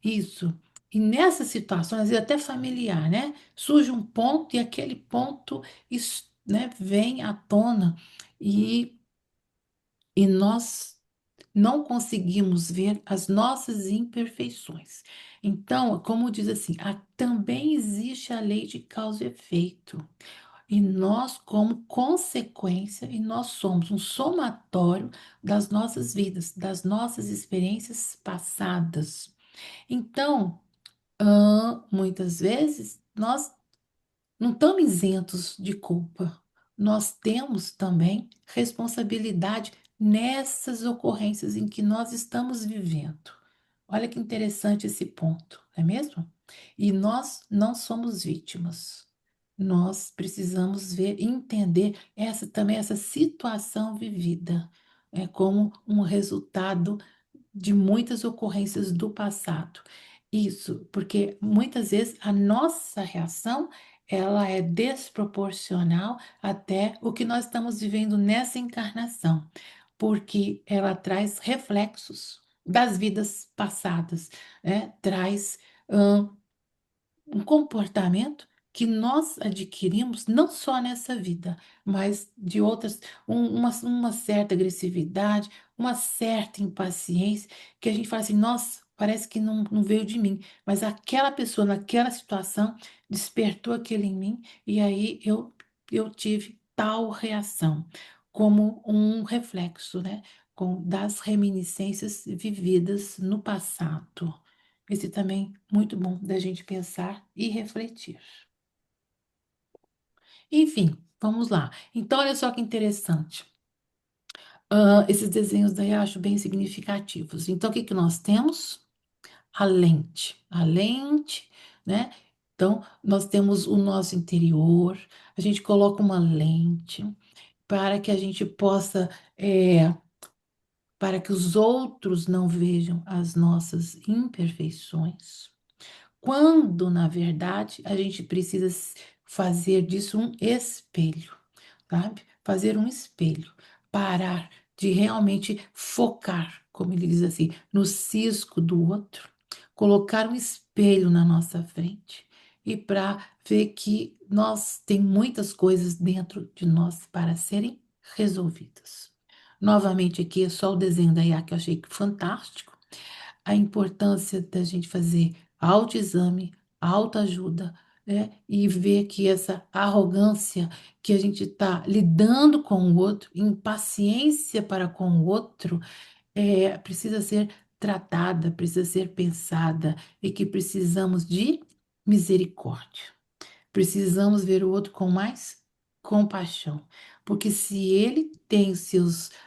Isso. E nessas situações, às vezes até familiar, né? Surge um ponto e aquele ponto, né, vem à tona e nós não conseguimos ver as nossas imperfeições. Então, como diz assim, também existe a lei de causa e efeito. E nós, como consequência, e nós somos um somatório das nossas vidas, das nossas experiências passadas. Então, muitas vezes, nós não estamos isentos de culpa. Nós temos também responsabilidade nessas ocorrências em que nós estamos vivendo. Olha que interessante esse ponto, não é mesmo? E nós não somos vítimas. Nós precisamos ver e entender essa situação vivida é como um resultado de muitas ocorrências do passado. Isso, porque muitas vezes a nossa reação ela é desproporcional até o que nós estamos vivendo nessa encarnação, porque ela traz reflexos das vidas passadas, né? Traz um comportamento que nós adquirimos não só nessa vida, mas de outras, uma certa agressividade, uma certa impaciência, que a gente fala assim, nossa, parece que não veio de mim, mas aquela pessoa naquela situação despertou aquele em mim e aí eu tive tal reação, como um reflexo, né, das reminiscências vividas no passado. Esse também muito bom da gente pensar e refletir. Enfim, vamos lá. Então, olha só que interessante. Esses desenhos daí eu acho bem significativos. Então, o que que nós temos? A lente, né? Então, nós temos o nosso interior, a gente coloca uma lente para que a gente possa, para que os outros não vejam as nossas imperfeições. Quando, na verdade, a gente precisa fazer disso um espelho, sabe? Fazer um espelho, parar de realmente focar, como ele diz assim, no cisco do outro, colocar um espelho na nossa frente e para ver que nós tem muitas coisas dentro de nós para serem resolvidas. Novamente aqui é só o desenho da IA que eu achei fantástico, a importância da gente fazer autoexame, autoajuda, né? E ver que essa arrogância que a gente está lidando com o outro, impaciência para com o outro, precisa ser tratada, precisa ser pensada e que precisamos de misericórdia. Precisamos ver o outro com mais compaixão, porque se ele tem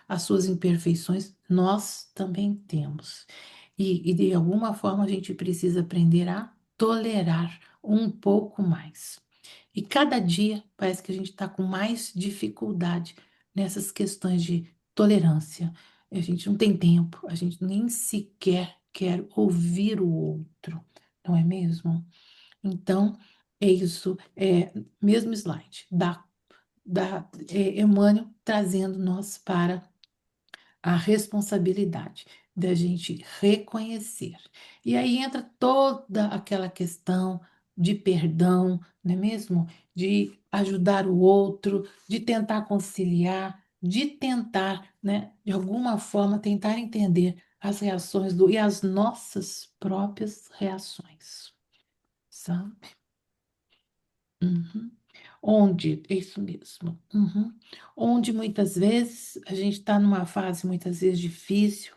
as suas imperfeições, nós também temos. E de alguma forma a gente precisa aprender a tolerar um pouco mais. E cada dia parece que a gente está com mais dificuldade nessas questões de tolerância. A gente não tem tempo, a gente nem sequer quer ouvir o outro, não é mesmo? Então, é isso, mesmo slide, Emmanuel trazendo nós para a responsabilidade da gente reconhecer. E aí entra toda aquela questão de perdão, não é mesmo? De ajudar o outro, de tentar conciliar, de tentar, né, de alguma forma, tentar entender as reações e as nossas próprias reações, sabe? Uhum. Onde, é isso mesmo, uhum. Onde muitas vezes a gente está numa fase muitas vezes difícil,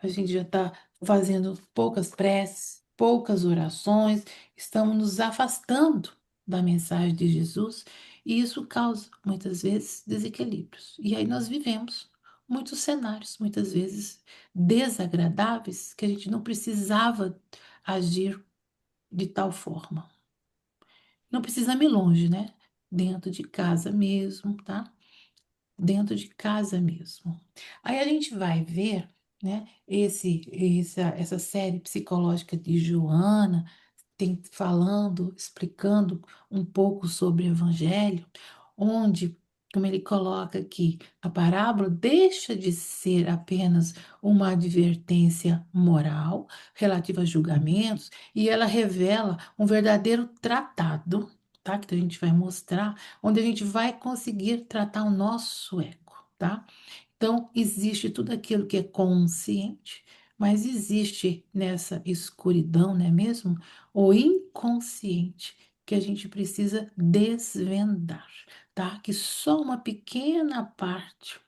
a gente já está fazendo poucas preces, poucas orações, estamos nos afastando da mensagem de Jesus e isso causa muitas vezes desequilíbrios. E aí nós vivemos muitos cenários, muitas vezes desagradáveis, que a gente não precisava agir de tal forma. Não precisa ir longe, né? Dentro de casa mesmo, tá? Dentro de casa mesmo. Aí a gente vai ver, né, essa série psicológica de Joana, tem falando, explicando um pouco sobre o Evangelho, onde, como ele coloca aqui, a parábola deixa de ser apenas uma advertência moral relativa a julgamentos e ela revela um verdadeiro tratado, tá? Que a gente vai mostrar, onde a gente vai conseguir tratar o nosso ego, tá? Então, existe tudo aquilo que é consciente, mas existe nessa escuridão, não é mesmo? O inconsciente que a gente precisa desvendar, tá? Que só uma pequena parte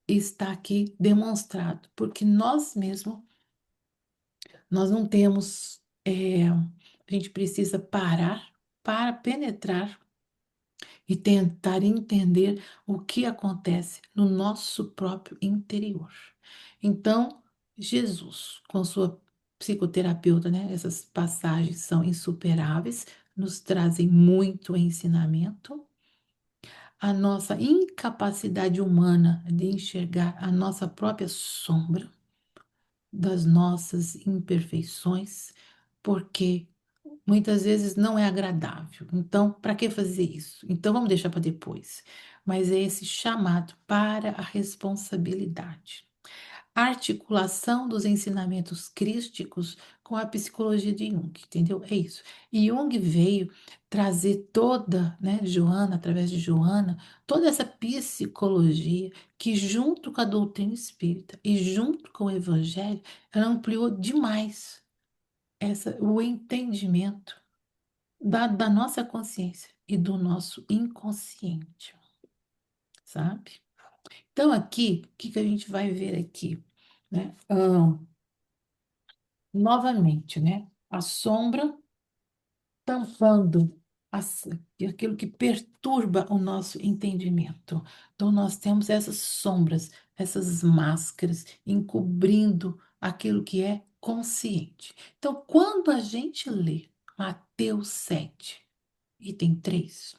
está aqui demonstrado, porque nós mesmos, nós não temos, a gente precisa parar para penetrar e tentar entender o que acontece no nosso próprio interior. Então, Jesus, com sua psicoterapeuta, né, essas passagens são insuperáveis, nos trazem muito ensinamento. A nossa incapacidade humana de enxergar a nossa própria sombra, das nossas imperfeições, porque muitas vezes não é agradável. Então, para que fazer isso? Então, vamos deixar para depois. Mas é esse chamado para a responsabilidade. A articulação dos ensinamentos crísticos com a psicologia de Jung, entendeu? É isso. E Jung veio trazer toda, né, Joana, através de Joana, toda essa psicologia que, junto com a doutrina espírita e junto com o evangelho, ela ampliou demais o entendimento da nossa consciência e do nosso inconsciente, sabe? Então, aqui, o que que a gente vai ver aqui, né? Novamente, né? A sombra tampando as- aquilo que perturba o nosso entendimento. Então, nós temos essas sombras, essas máscaras encobrindo aquilo que é consciente. Então, quando a gente lê Mateus 7, item 3,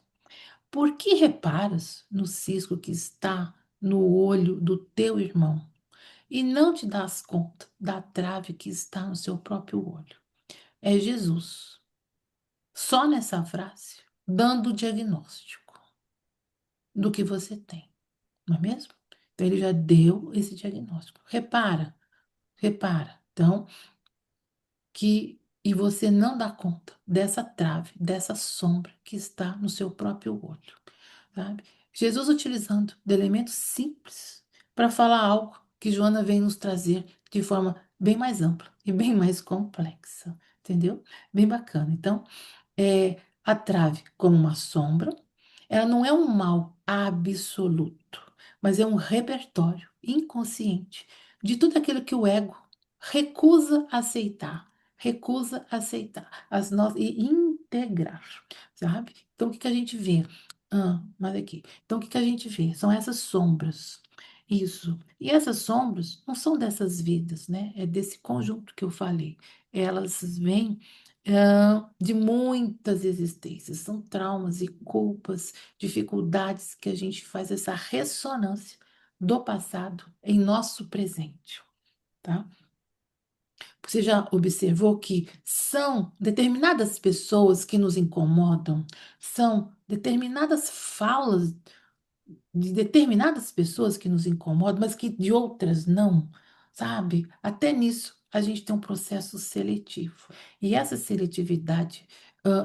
por que reparas no cisco que está no olho do teu irmão e não te das conta da trave que está no seu próprio olho? É Jesus, só nessa frase, dando o diagnóstico do que você tem, não é mesmo? Então, ele já deu esse diagnóstico. Repara, repara. Então, e você não dá conta dessa trave, dessa sombra que está no seu próprio olho, sabe? Jesus utilizando de elementos simples para falar algo que Joana vem nos trazer de forma bem mais ampla e bem mais complexa, entendeu? Bem bacana. Então, a trave como uma sombra, ela não é um mal absoluto, mas é um repertório inconsciente de tudo aquilo que o ego recusa aceitar e integrar, sabe? Então, o que que a gente vê? Mas aqui. Então, o que que a gente vê? São essas sombras. Isso. E essas sombras não são dessas vidas, né? É desse conjunto que eu falei. Elas vêm de muitas existências. São traumas e culpas, dificuldades que a gente faz essa ressonância do passado em nosso presente, tá? Você já observou que são determinadas pessoas que nos incomodam, são determinadas falas de determinadas pessoas que nos incomodam, mas que de outras não, sabe? Até nisso a gente tem um processo seletivo. E essa seletividade,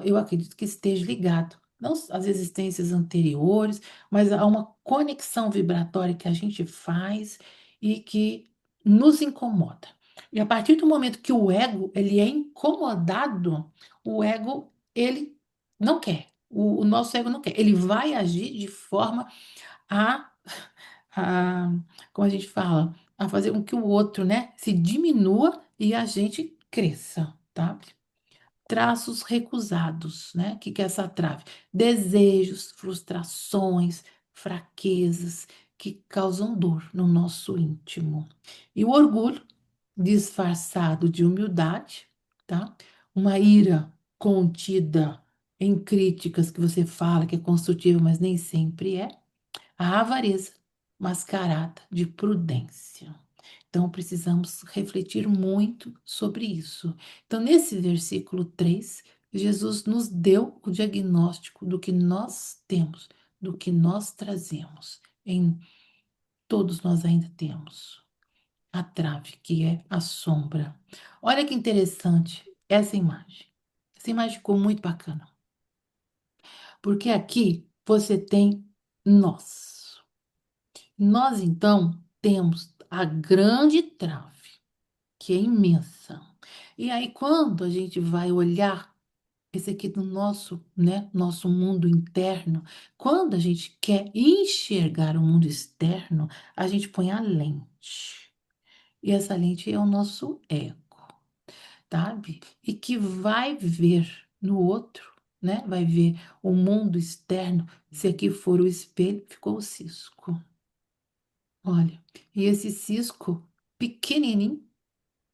eu acredito que esteja ligado não às existências anteriores, mas a uma conexão vibratória que a gente faz e que nos incomoda. E a partir do momento que o ego ele é incomodado, o ego ele não quer. O nosso ego não quer. Ele vai agir de forma a, a, como a gente fala, a fazer com que o outro, né, se diminua e a gente cresça, tá? Traços recusados, né? O que que é essa trave? Desejos, frustrações, fraquezas que causam dor no nosso íntimo. E o orgulho, disfarçado de humildade, tá? Uma ira contida em críticas que você fala que é construtiva, mas nem sempre é. A avareza, mascarada de prudência. Então, precisamos refletir muito sobre isso. Então, nesse versículo 3, Jesus nos deu o diagnóstico do que nós temos, do que nós trazemos. Em todos nós ainda temos a trave, que é a sombra. Olha que interessante essa imagem. Essa imagem ficou muito bacana, porque aqui você tem nós. Nós, então, temos a grande trave, que é imensa. E aí, quando a gente vai olhar esse aqui do nosso, né, nosso mundo interno, quando a gente quer enxergar o mundo externo, a gente põe a lente. E essa lente é o nosso ego, sabe? E que vai ver no outro, né? Vai ver o mundo externo. Se aqui for o espelho, ficou o cisco. Olha, e esse cisco pequenininho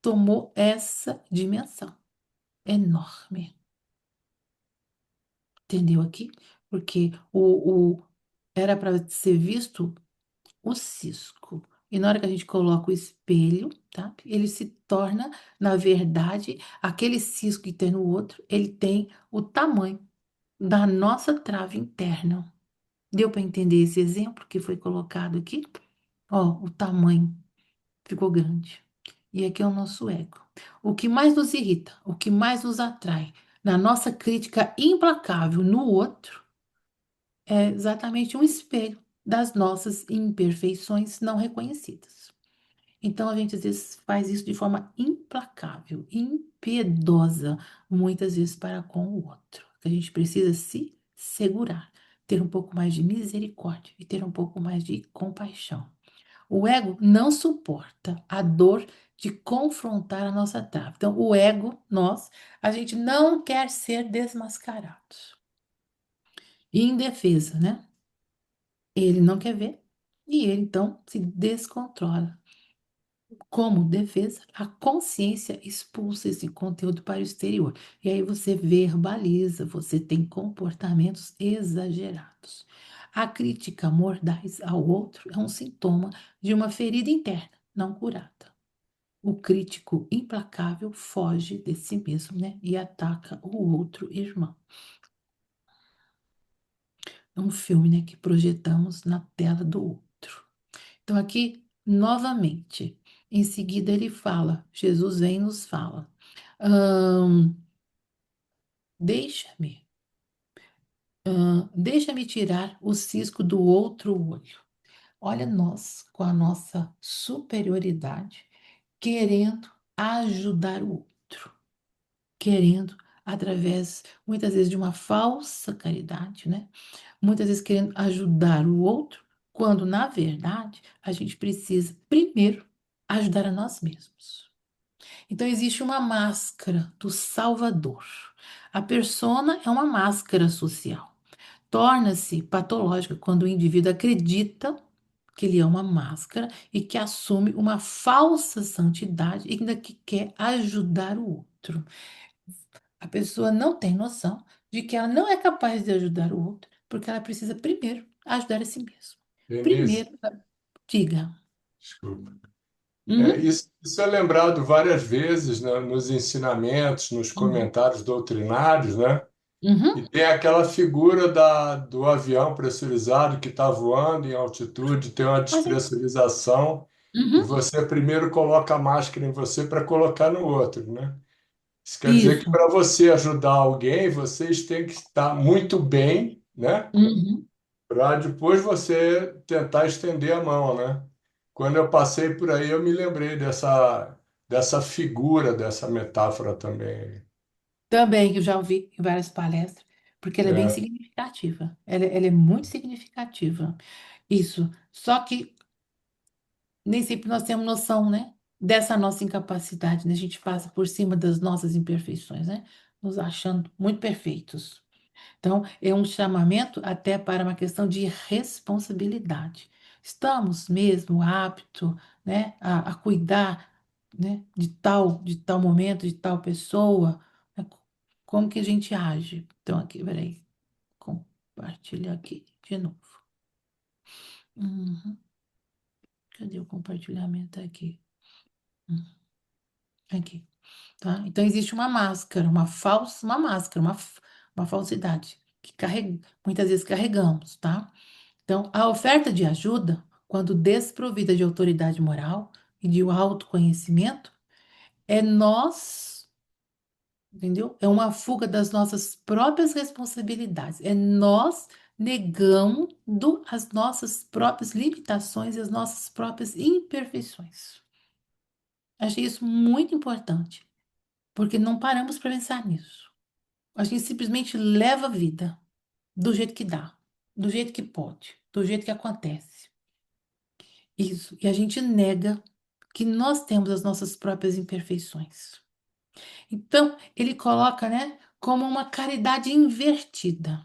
tomou essa dimensão enorme. Entendeu aqui? Porque era para ser visto o cisco. E na hora que a gente coloca o espelho, tá? Ele se torna, na verdade, aquele cisco que tem no outro, ele tem o tamanho da nossa trave interna. Deu para entender esse exemplo que foi colocado aqui? Ó, o tamanho ficou grande. E aqui é o nosso ego. O que mais nos irrita, o que mais nos atrai na nossa crítica implacável no outro é exatamente um espelho das nossas imperfeições não reconhecidas. Então a gente às vezes faz isso de forma implacável, impiedosa, muitas vezes para com o outro. A gente precisa se segurar, ter um pouco mais de misericórdia e ter um pouco mais de compaixão. O ego não suporta a dor de confrontar a nossa trave. Então, o ego, nós, a gente não quer ser desmascarados. E em defesa, né? Ele não quer ver e ele então se descontrola. Como defesa, a consciência expulsa esse conteúdo para o exterior. E aí você verbaliza, você tem comportamentos exagerados. A crítica mordaz ao outro é um sintoma de uma ferida interna não curada. O crítico implacável foge de si mesmo, né? E ataca o outro irmão. É um filme, né, que projetamos na tela do outro. Então, aqui, novamente, em seguida ele fala, Jesus vem e nos fala, "Ahn, deixa-me, deixa-me tirar o cisco do outro olho. Olha nós, com a nossa superioridade, querendo ajudar o outro, querendo, através, muitas vezes, de uma falsa caridade, né? Muitas vezes querendo ajudar o outro, quando, na verdade, a gente precisa, primeiro, ajudar a nós mesmos. Então, existe uma máscara do Salvador. A persona é uma máscara social. Torna-se patológica quando o indivíduo acredita que ele é uma máscara e que assume uma falsa santidade e ainda que quer ajudar o outro. A pessoa não tem noção de que ela não é capaz de ajudar o outro, porque ela precisa primeiro ajudar a si mesma. Denise, Primeiro, diga. desculpa. Uhum, Isso é lembrado várias vezes, né, nos ensinamentos, nos uhum, comentários doutrinários, né? uhum. E tem aquela figura do avião pressurizado que está voando em altitude, tem uma Mas é- despressurização, e uhum, você primeiro coloca a máscara em você para colocar no outro, né? Isso quer dizer que isso. para você ajudar alguém, vocês têm que estar muito bem, né? Uhum. Para depois você tentar estender a mão, né? Quando eu passei por aí, eu me lembrei dessa figura, dessa metáfora também. Também que eu já ouvi em várias palestras, porque ela é bem É, significativa. Ela é muito significativa. Isso. Só que nem sempre nós temos noção, né? Dessa nossa incapacidade, né? A gente passa por cima das nossas imperfeições, né? Nos achando muito perfeitos. Então, é um chamamento até para uma questão de responsabilidade, Estamos mesmo aptos, né, a cuidar, né, de tal momento, de tal pessoa? Né? Como que a gente age? Então, aqui, peraí, compartilhar aqui de novo. Uhum. Cadê o compartilhamento aqui? Hum, Aqui, tá? Então, existe uma máscara, uma máscara, uma falsidade que muitas vezes carregamos, tá? Então, a oferta de ajuda, quando desprovida de autoridade moral e de autoconhecimento, é nós, entendeu? É uma fuga das nossas próprias responsabilidades. É nós negando as nossas próprias limitações e as nossas próprias imperfeições. Achei isso muito importante, porque não paramos para pensar nisso. A gente simplesmente leva a vida do jeito que dá, do jeito que pode, do jeito que acontece. Isso. E a gente nega que nós temos as nossas próprias imperfeições. Então, ele coloca, né, como uma caridade invertida.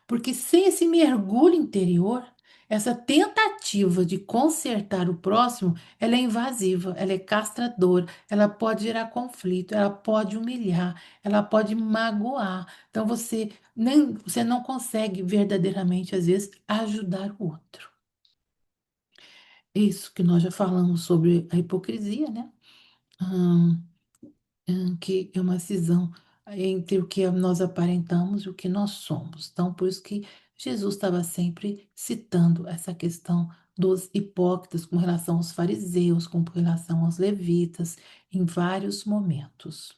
Porque sem esse mergulho interior, essa tentativa de consertar o próximo, ela é invasiva, ela é castradora, ela pode gerar conflito, ela pode humilhar, ela pode magoar. Então você não consegue verdadeiramente, às vezes, ajudar o outro. Isso que nós já falamos sobre a hipocrisia, né? Hum, que é uma cisão entre o que nós aparentamos e o que nós somos. Então, por isso que Jesus estava sempre citando essa questão dos hipócritas com relação aos fariseus, com relação aos levitas, em vários momentos.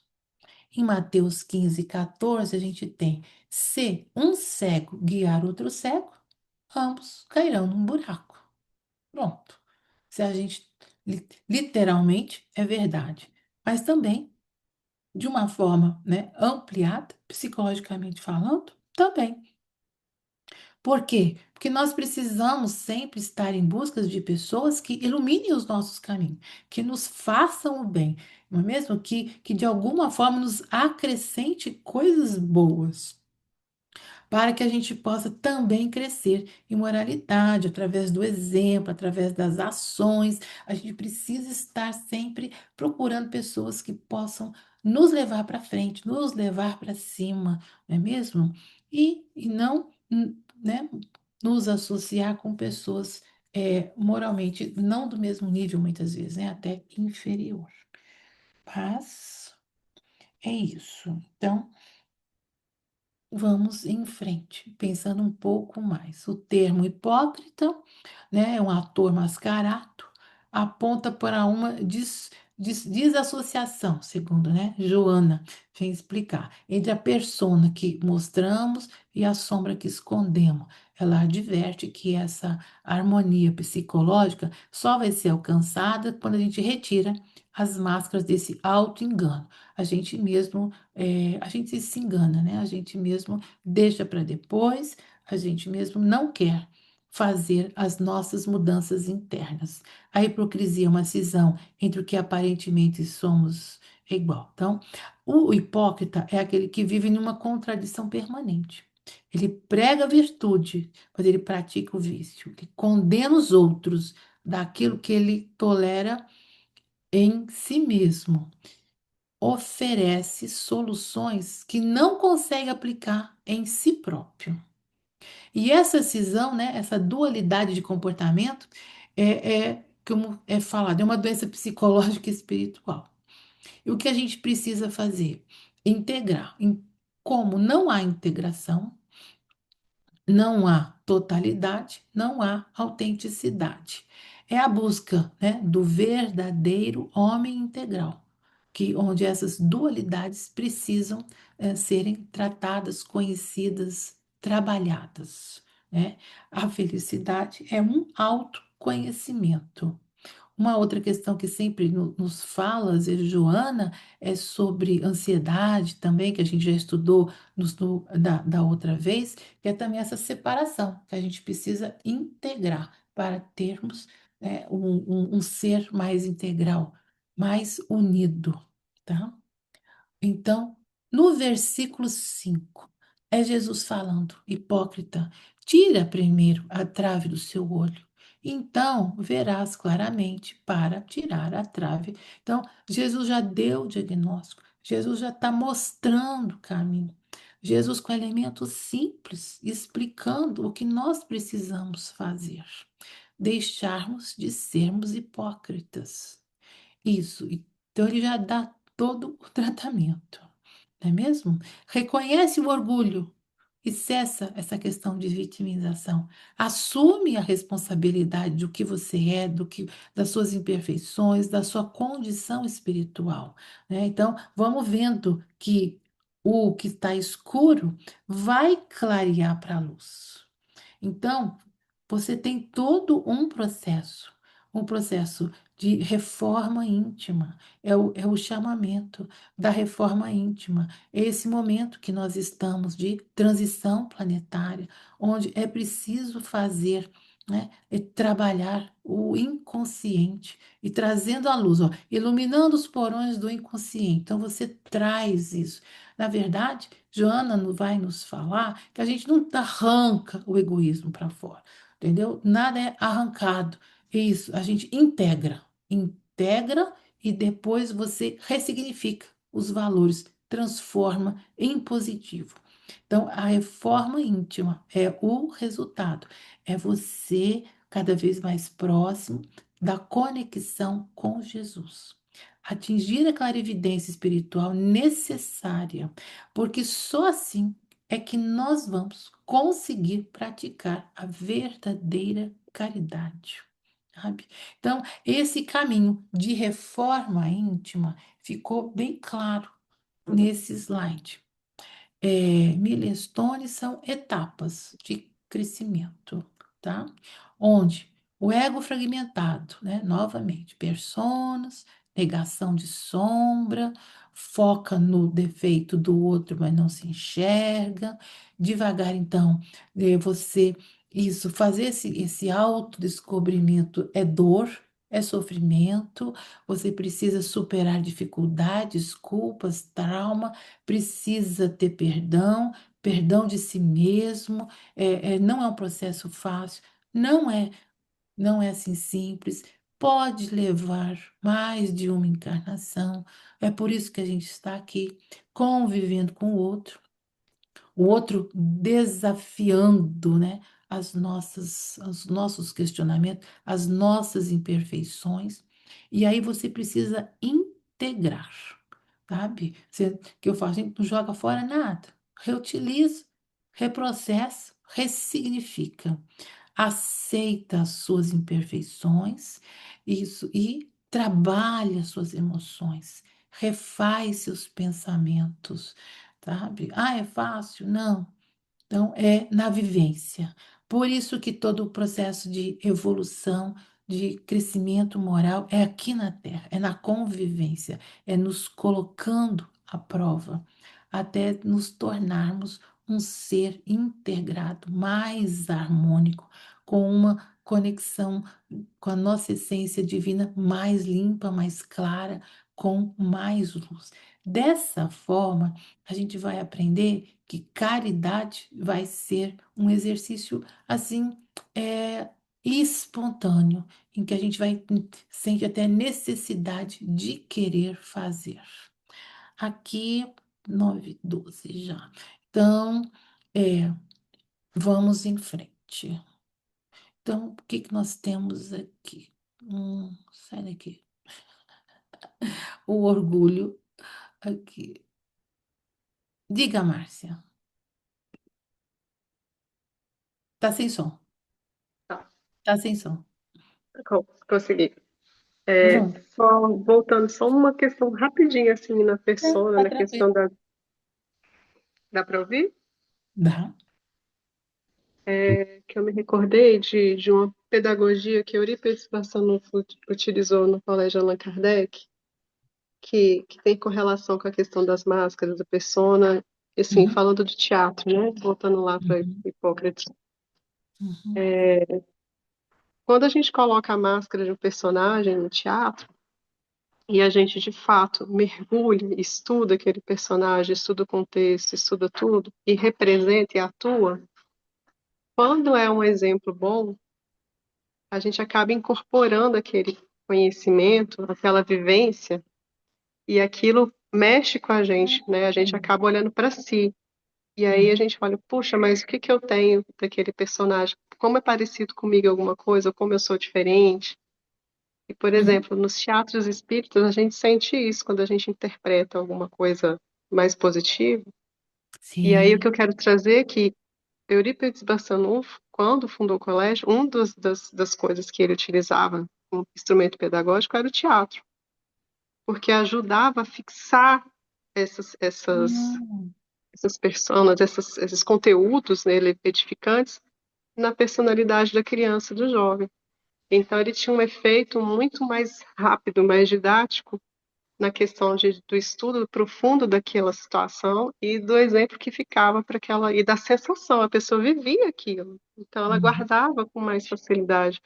Em Mateus 15, 14, a gente tem: se um cego guiar outro cego, ambos cairão num buraco. Pronto. Se a gente literalmente é verdade, mas também de uma forma, né, ampliada, psicologicamente falando, também. Por quê? Porque nós precisamos sempre estar em busca de pessoas que iluminem os nossos caminhos, que nos façam o bem, não é mesmo? Que de alguma forma nos acrescente coisas boas, para que a gente possa também crescer em moralidade, através do exemplo, através das ações. A gente precisa estar sempre procurando pessoas que possam nos levar para frente, nos levar para cima, não é mesmo? E não, né, nos associar com pessoas moralmente não do mesmo nível, muitas vezes, né, até inferior. Mas é isso. Então, vamos em frente, pensando um pouco mais. O termo hipócrita, né, é um ator mascarado, aponta para uma desassociação, segundo, né, Joana vem explicar, entre a persona que mostramos e a sombra que escondemos. Ela adverte que essa harmonia psicológica só vai ser alcançada quando a gente retira as máscaras desse auto-engano. A gente se engana, né? A gente mesmo deixa para depois, a gente mesmo não quer fazer as nossas mudanças internas. A hipocrisia é uma cisão entre o que aparentemente somos igual. Então, o hipócrita é aquele que vive numa contradição permanente. Ele prega a virtude, mas ele pratica o vício. Ele condena os outros daquilo que ele tolera em si mesmo, oferece soluções que não consegue aplicar em si próprio. E essa cisão, né, essa dualidade de comportamento como é falado, é uma doença psicológica e espiritual. E o que a gente precisa fazer? Integrar. Como não há integração, não há totalidade, não há autenticidade. É a busca, né, do verdadeiro homem integral, onde essas dualidades precisam serem tratadas, conhecidas, trabalhadas, né? A felicidade é um autoconhecimento. Uma outra questão que sempre nos fala, às vezes, Joana, é sobre ansiedade também, que a gente já estudou da outra vez, que é também essa separação, que a gente precisa integrar para termos um ser mais integral, mais unido, tá? Então, no versículo 5 é Jesus falando: hipócrita, tira primeiro a trave do seu olho então verás claramente para tirar a trave. Então, Jesus já deu o diagnóstico, Jesus já está mostrando o caminho. Jesus com elementos simples, explicando o que nós precisamos fazer. Deixarmos de sermos hipócritas. Isso. Então ele já dá todo o tratamento, não é mesmo? Reconhece o orgulho e cessa essa questão de vitimização. Assume a responsabilidade do que você é, das suas imperfeições, da sua condição espiritual, né? Então, vamos vendo que o que está escuro vai clarear para a luz. Então, você tem todo um processo de reforma íntima. É o chamamento da reforma íntima. É esse momento que nós estamos de transição planetária, onde é preciso fazer, né, é trabalhar o inconsciente e trazendo a luz, ó, iluminando os porões do inconsciente. Então, você traz isso. Na verdade, Joana vai nos falar que a gente não arranca o egoísmo para fora, entendeu? Nada é arrancado. É isso, a gente integra e depois você ressignifica os valores, transforma em positivo. Então, a reforma íntima é o resultado, é você cada vez mais próximo da conexão com Jesus. Atingir a clarividência espiritual necessária, porque só assim é que nós vamos conseguir praticar a verdadeira caridade, sabe? Então, esse caminho de reforma íntima ficou bem claro nesse slide. Milestones são etapas de crescimento, tá? Onde o ego fragmentado, né? Novamente, personas, negação de sombra, foca no defeito do outro, mas não se enxerga. Devagar, então, você, isso, fazer esse autodescobrimento é dor, é sofrimento, você precisa superar dificuldades, culpas, trauma, precisa ter perdão, perdão de si mesmo, não é um processo fácil, não é, não é assim simples, pode levar mais de uma encarnação, é por isso que a gente está aqui convivendo com o outro desafiando, né, os nossos questionamentos, as nossas imperfeições, e aí você precisa integrar, sabe? Que eu faço, a gente não joga fora nada, reutiliza, reprocessa, ressignifica, aceita as suas imperfeições, isso, e trabalha as suas emoções, refaz seus pensamentos, sabe? Ah, é fácil? Não. Então, é na vivência. Por isso que todo o processo de evolução, de crescimento moral é aqui na Terra, é na convivência, é nos colocando à prova, até nos tornarmos um ser integrado, mais harmônico, com uma conexão com a nossa essência divina mais limpa, mais clara, com mais luz. Dessa forma, a gente vai aprender que caridade vai ser um exercício assim espontâneo, em que a gente vai sente até necessidade de querer fazer. Aqui, 9:12 já. Então, é, vamos em frente. Então, o que que nós temos aqui? Sai daqui. O orgulho aqui. Diga, Márcia. Tá sem som. Tá, Tá sem som. consegui. Pronto. Só voltando, só uma questão rapidinha assim na persona, Tá na questão tranquilo. da. Dá para ouvir? Dá. Que eu me recordei de uma pedagogia que Eurípides Barçanufo utilizou no Colégio Allan Kardec, que tem correlação com a questão das máscaras, da persona, e, assim, Uhum, falando de teatro, né? Voltando lá para uhum, Hipócrates. uhum, Quando a gente coloca a máscara de um personagem no teatro, e a gente de fato mergulha, estuda aquele personagem, estuda o contexto, estuda tudo, e representa e atua, quando é um exemplo bom, a gente acaba incorporando aquele conhecimento, aquela vivência, e aquilo mexe com a gente, né? A gente acaba olhando para si. E aí a Uhum, gente olha, puxa, mas o que que eu tenho daquele personagem? Como é parecido comigo alguma coisa? Ou como eu sou diferente? E, por uhum. exemplo, nos teatros espíritas, a gente sente isso quando a gente interpreta alguma coisa mais positiva. E aí o que Sim. eu quero trazer é que Eurípides Barçanufo, quando fundou o colégio, das coisas que ele utilizava como instrumento pedagógico era o teatro, porque ajudava a fixar essas, essas, Hum, essas personas, esses conteúdos, né, edificantes na personalidade da criança e do jovem. Então, ele tinha um efeito muito mais rápido, mais didático na questão do estudo profundo daquela situação e do exemplo que ficava para aquela e da sensação, a pessoa vivia aquilo, então ela uhum, guardava com mais facilidade.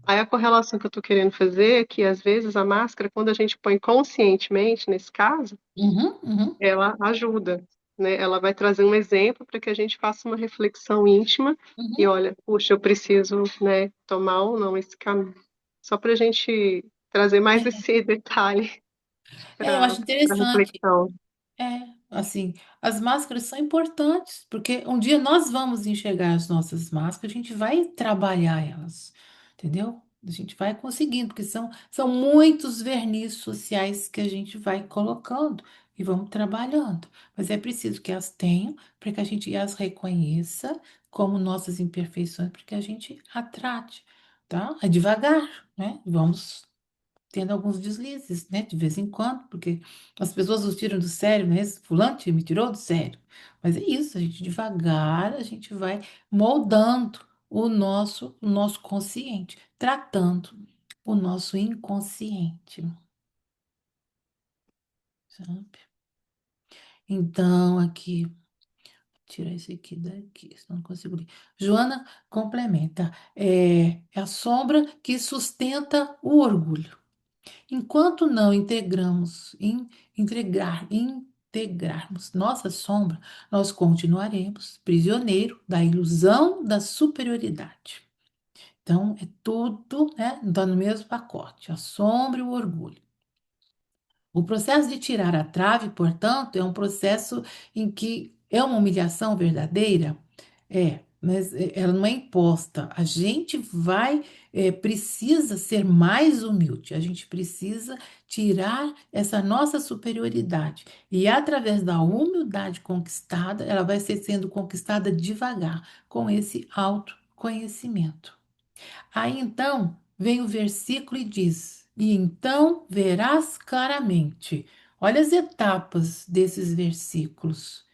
Aí a correlação que eu estou querendo fazer é que às vezes a máscara, quando a gente põe conscientemente, nesse caso, uhum, uhum, ela ajuda, né? Ela vai trazer um exemplo para que a gente faça uma reflexão íntima e uhum. olha, puxa, eu preciso, né, tomar ou não esse caminho. Só para a gente trazer mais esse detalhe Eu para acho a interessante. reflexão. É, assim, as máscaras são importantes, porque um dia nós vamos enxergar as nossas máscaras, a gente vai trabalhar elas, entendeu? A gente vai conseguindo, porque são muitos verniz sociais que a gente vai colocando e vamos trabalhando. Mas é preciso que as tenham para que a gente as reconheça como nossas imperfeições, para que a gente a trate, tá? É devagar, né? Vamos tendo alguns deslizes, né? De vez em quando, porque as pessoas nos tiram do sério, né? Esse fulano me tirou do sério. Mas é isso, a gente devagar, a gente vai moldando o nosso consciente, tratando o nosso inconsciente, sabe? Então, aqui, tirar esse aqui daqui, senão não consigo ler. Joana complementa. É a sombra que sustenta o orgulho. Enquanto não integrarmos nossa sombra, nós continuaremos prisioneiro da ilusão da superioridade. Então, é tudo, né? Está no mesmo pacote, a sombra e o orgulho. O processo de tirar a trave, portanto, é um processo em que é uma humilhação verdadeira? Mas ela não é imposta. A gente precisa ser mais humilde, a gente precisa tirar essa nossa superioridade. E através da humildade conquistada, ela vai ser sendo conquistada devagar, com esse autoconhecimento. Aí então vem o versículo e diz: E então verás claramente. Olha as etapas desses versículos.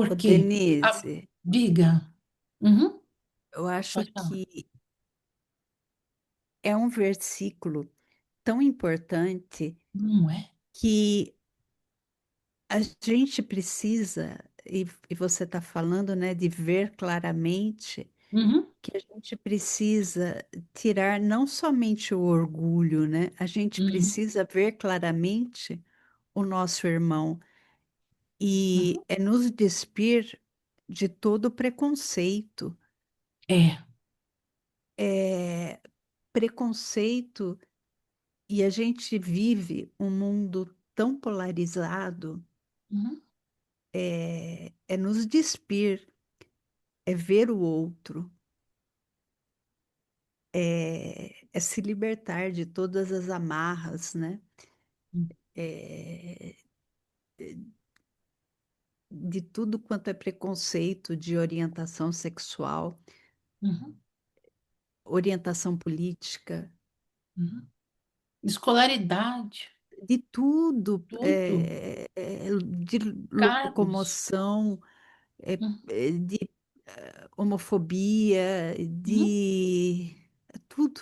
Ô, Por quê? Denise, Diga. Uhum, eu acho pode falar. que é um versículo tão importante Não é? que a gente precisa, e você está falando, né, de ver claramente, Uhum, que a gente precisa tirar não somente o orgulho, né? A gente uhum, precisa ver claramente o nosso irmão e uhum. é nos despir de todo preconceito. É. É, preconceito, e a gente vive um mundo tão polarizado, Uhum, é nos despir, é ver o outro, é se libertar de todas as amarras, né? É, de tudo quanto é preconceito de orientação sexual, uhum, orientação política, uhum. Escolaridade, de tudo, tudo. de Cargos. locomoção, Uhum, de homofobia, uhum, de tudo,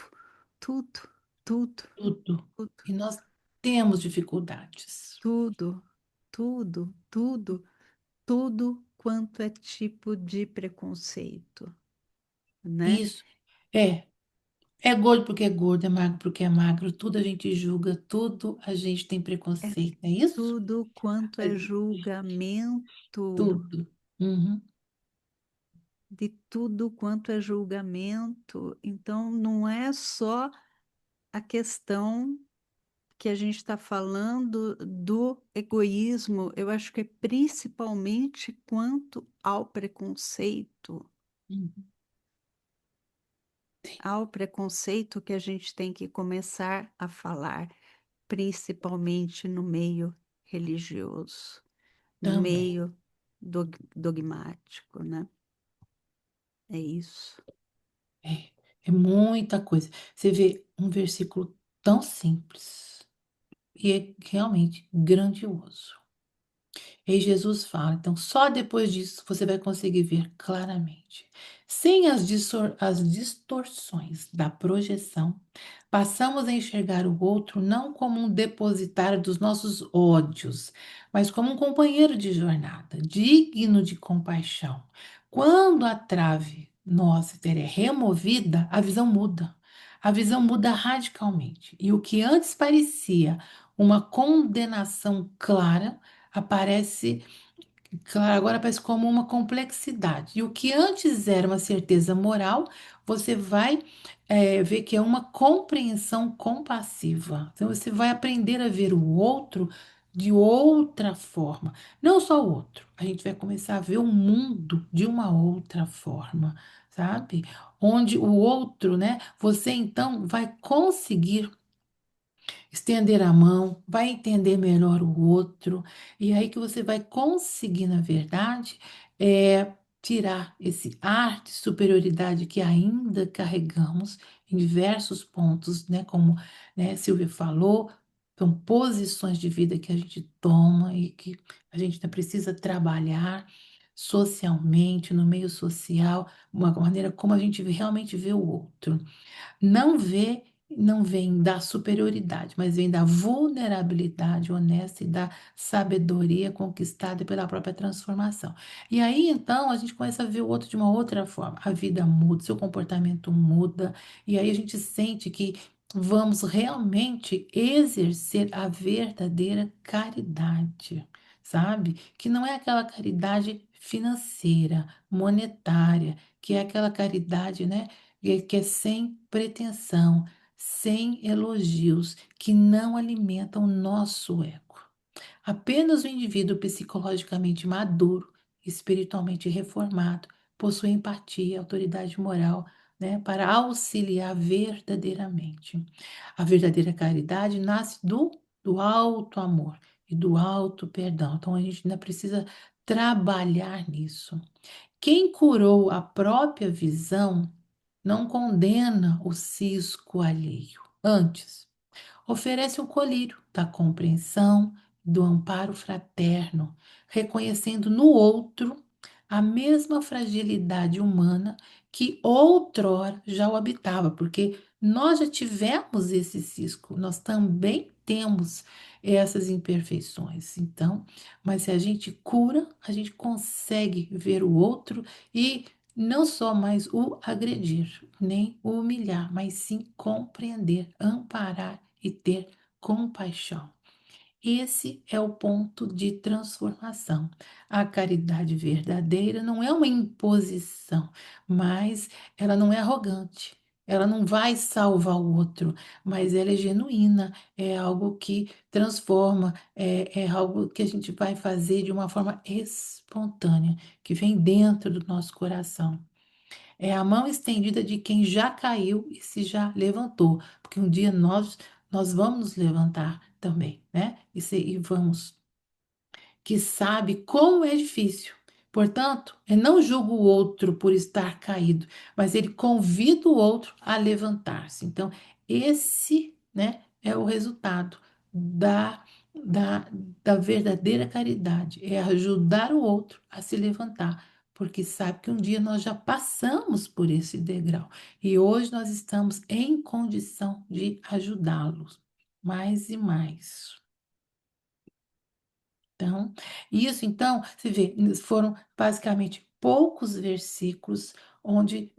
tudo, tudo, tudo. tudo, E nós temos dificuldades. tudo, tudo, tudo, tudo quanto é tipo de preconceito, né? Isso. É. É gordo porque é gordo, é magro porque é magro, tudo a gente julga, tudo a gente tem É preconceito, é isso? tudo quanto É é julgamento, tudo. Uhum. de tudo quanto é julgamento. Então, não é só a questão que a gente está falando do egoísmo, eu acho que é principalmente quanto Uhum. ao preconceito que a gente tem que começar a falar, principalmente no meio religioso, no Também. meio dogmático, né? É isso. É, é muita coisa. Você vê um versículo tão simples e é realmente grandioso. E aí Jesus fala, então só depois disso você vai conseguir ver claramente. Sem as distorções da projeção, passamos a enxergar o outro não como um depositário dos nossos ódios, mas como um companheiro de jornada, digno de compaixão. Quando a trave nossa é removida, a visão muda. A visão muda radicalmente. E o que antes parecia uma condenação clara, aparece, claro, agora aparece como uma complexidade. E o que antes era uma certeza moral, você vai ver que é uma compreensão compassiva. Então você vai aprender a ver o outro de outra forma. Não só o outro, a gente vai começar a ver o mundo de uma outra forma, sabe? Onde o outro, né? Você então vai conseguir estender a mão, vai entender melhor o outro, e aí que você vai conseguir, na verdade, tirar esse ar de superioridade que ainda carregamos em diversos pontos, né? Como, né, Silvia falou, são posições de vida que a gente toma e que a gente ainda precisa trabalhar socialmente, no meio social, uma maneira como a gente realmente vê o outro. Não vem da superioridade, mas vem da vulnerabilidade honesta e da sabedoria conquistada pela própria transformação. E aí, então, a gente começa a ver o outro de uma outra forma. A vida muda, seu comportamento muda, e aí a gente sente que vamos realmente exercer a verdadeira caridade, sabe? Que não é aquela caridade financeira, monetária, que é aquela caridade, né? Que é sem pretensão, sem elogios, que não alimentam o nosso ego. Apenas o indivíduo psicologicamente maduro, espiritualmente reformado, possui empatia, autoridade moral, né, para auxiliar verdadeiramente. A verdadeira caridade nasce do alto amor e do alto perdão. Então a gente ainda precisa trabalhar nisso. Quem curou a própria visão não condena o cisco alheio. Antes, oferece o colírio da compreensão, do amparo fraterno, reconhecendo no outro a mesma fragilidade humana que outrora já o habitava, porque nós já tivemos esse cisco, nós também temos essas imperfeições. Então, mas se a gente cura, a gente consegue ver o outro e não só mais o agredir, nem o humilhar, mas sim compreender, amparar e ter compaixão. Esse é o ponto de transformação. A caridade verdadeira não é uma imposição, mas ela não é arrogante. Ela não vai salvar o outro, mas ela é genuína, é algo que transforma, é algo que a gente vai fazer de uma forma espontânea, que vem dentro do nosso coração. É a mão estendida de quem já caiu e se já levantou, porque um dia nós vamos nos levantar também, né? E vamos, que sabe como é difícil. Portanto, ele não julga o outro por estar caído, mas ele convida o outro a levantar-se. Então, esse, né, é o resultado da, da, da verdadeira caridade, é ajudar o outro a se levantar, porque sabe que um dia nós já passamos por esse degrau e hoje nós estamos em condição de ajudá-los mais e mais. Então, isso então, você vê, foram basicamente poucos versículos onde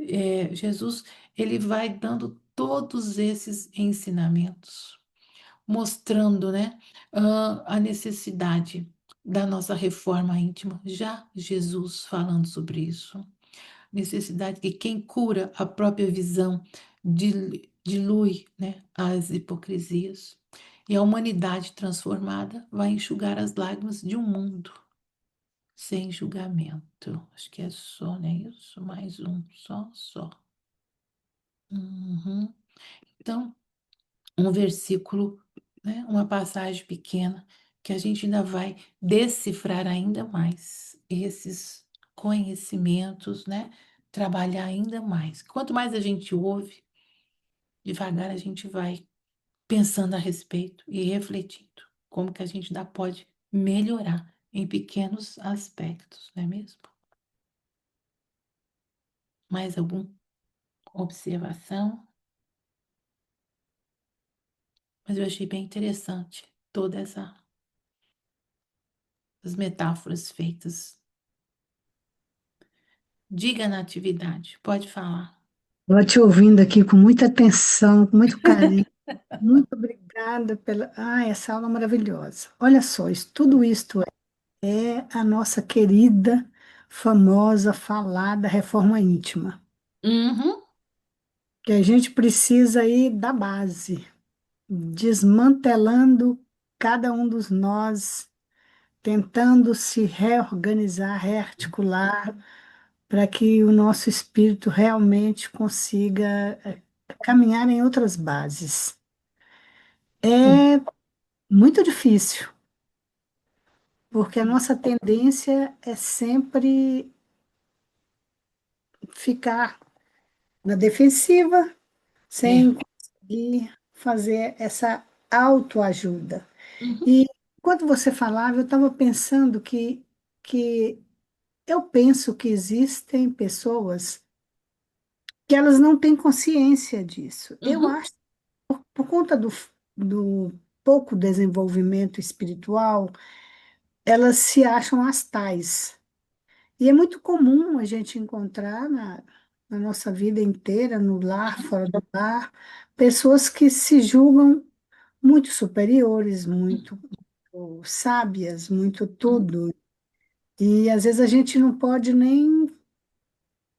Jesus ele vai dando todos esses ensinamentos, mostrando, né, a necessidade da nossa reforma íntima. Já Jesus falando sobre isso. necessidade que quem cura a própria visão dilui, né, as hipocrisias. E a humanidade transformada vai enxugar as lágrimas de um mundo sem julgamento. Acho que é só, né? Isso, mais um, só. Uhum. Então, um versículo, né? Uma passagem pequena que a gente ainda vai decifrar ainda mais esses conhecimentos, né? Trabalhar ainda mais. Quanto mais a gente ouve, devagar a gente vai pensando a respeito e refletindo como que a gente ainda pode melhorar em pequenos aspectos, não é mesmo? Mais alguma observação? Mas eu achei bem interessante todas as metáforas feitas. Diga, Natividade, pode falar. Estava te ouvindo aqui com muita atenção, com muito carinho. Muito obrigada pela. Ah, essa aula maravilhosa. Olha só, tudo isto é a nossa querida, famosa, falada reforma íntima, Uhum, que a gente precisa ir da base, desmantelando cada um dos nós, tentando se reorganizar, rearticular, para que o nosso espírito realmente consiga caminhar em outras bases. sim. É muito difícil, porque a nossa tendência é sempre ficar na defensiva, É. sem conseguir fazer essa autoajuda. Uhum, E enquanto você falava, eu estava pensando que eu penso que existem pessoas que elas não têm consciência disso. Eu uhum, acho, por conta do pouco desenvolvimento espiritual, elas se acham as tais. E é muito comum a gente encontrar na nossa vida inteira, no lar, uhum, fora do lar, pessoas que se julgam muito superiores, muito sábias, muito uhum, tudo. E às vezes a gente não pode nem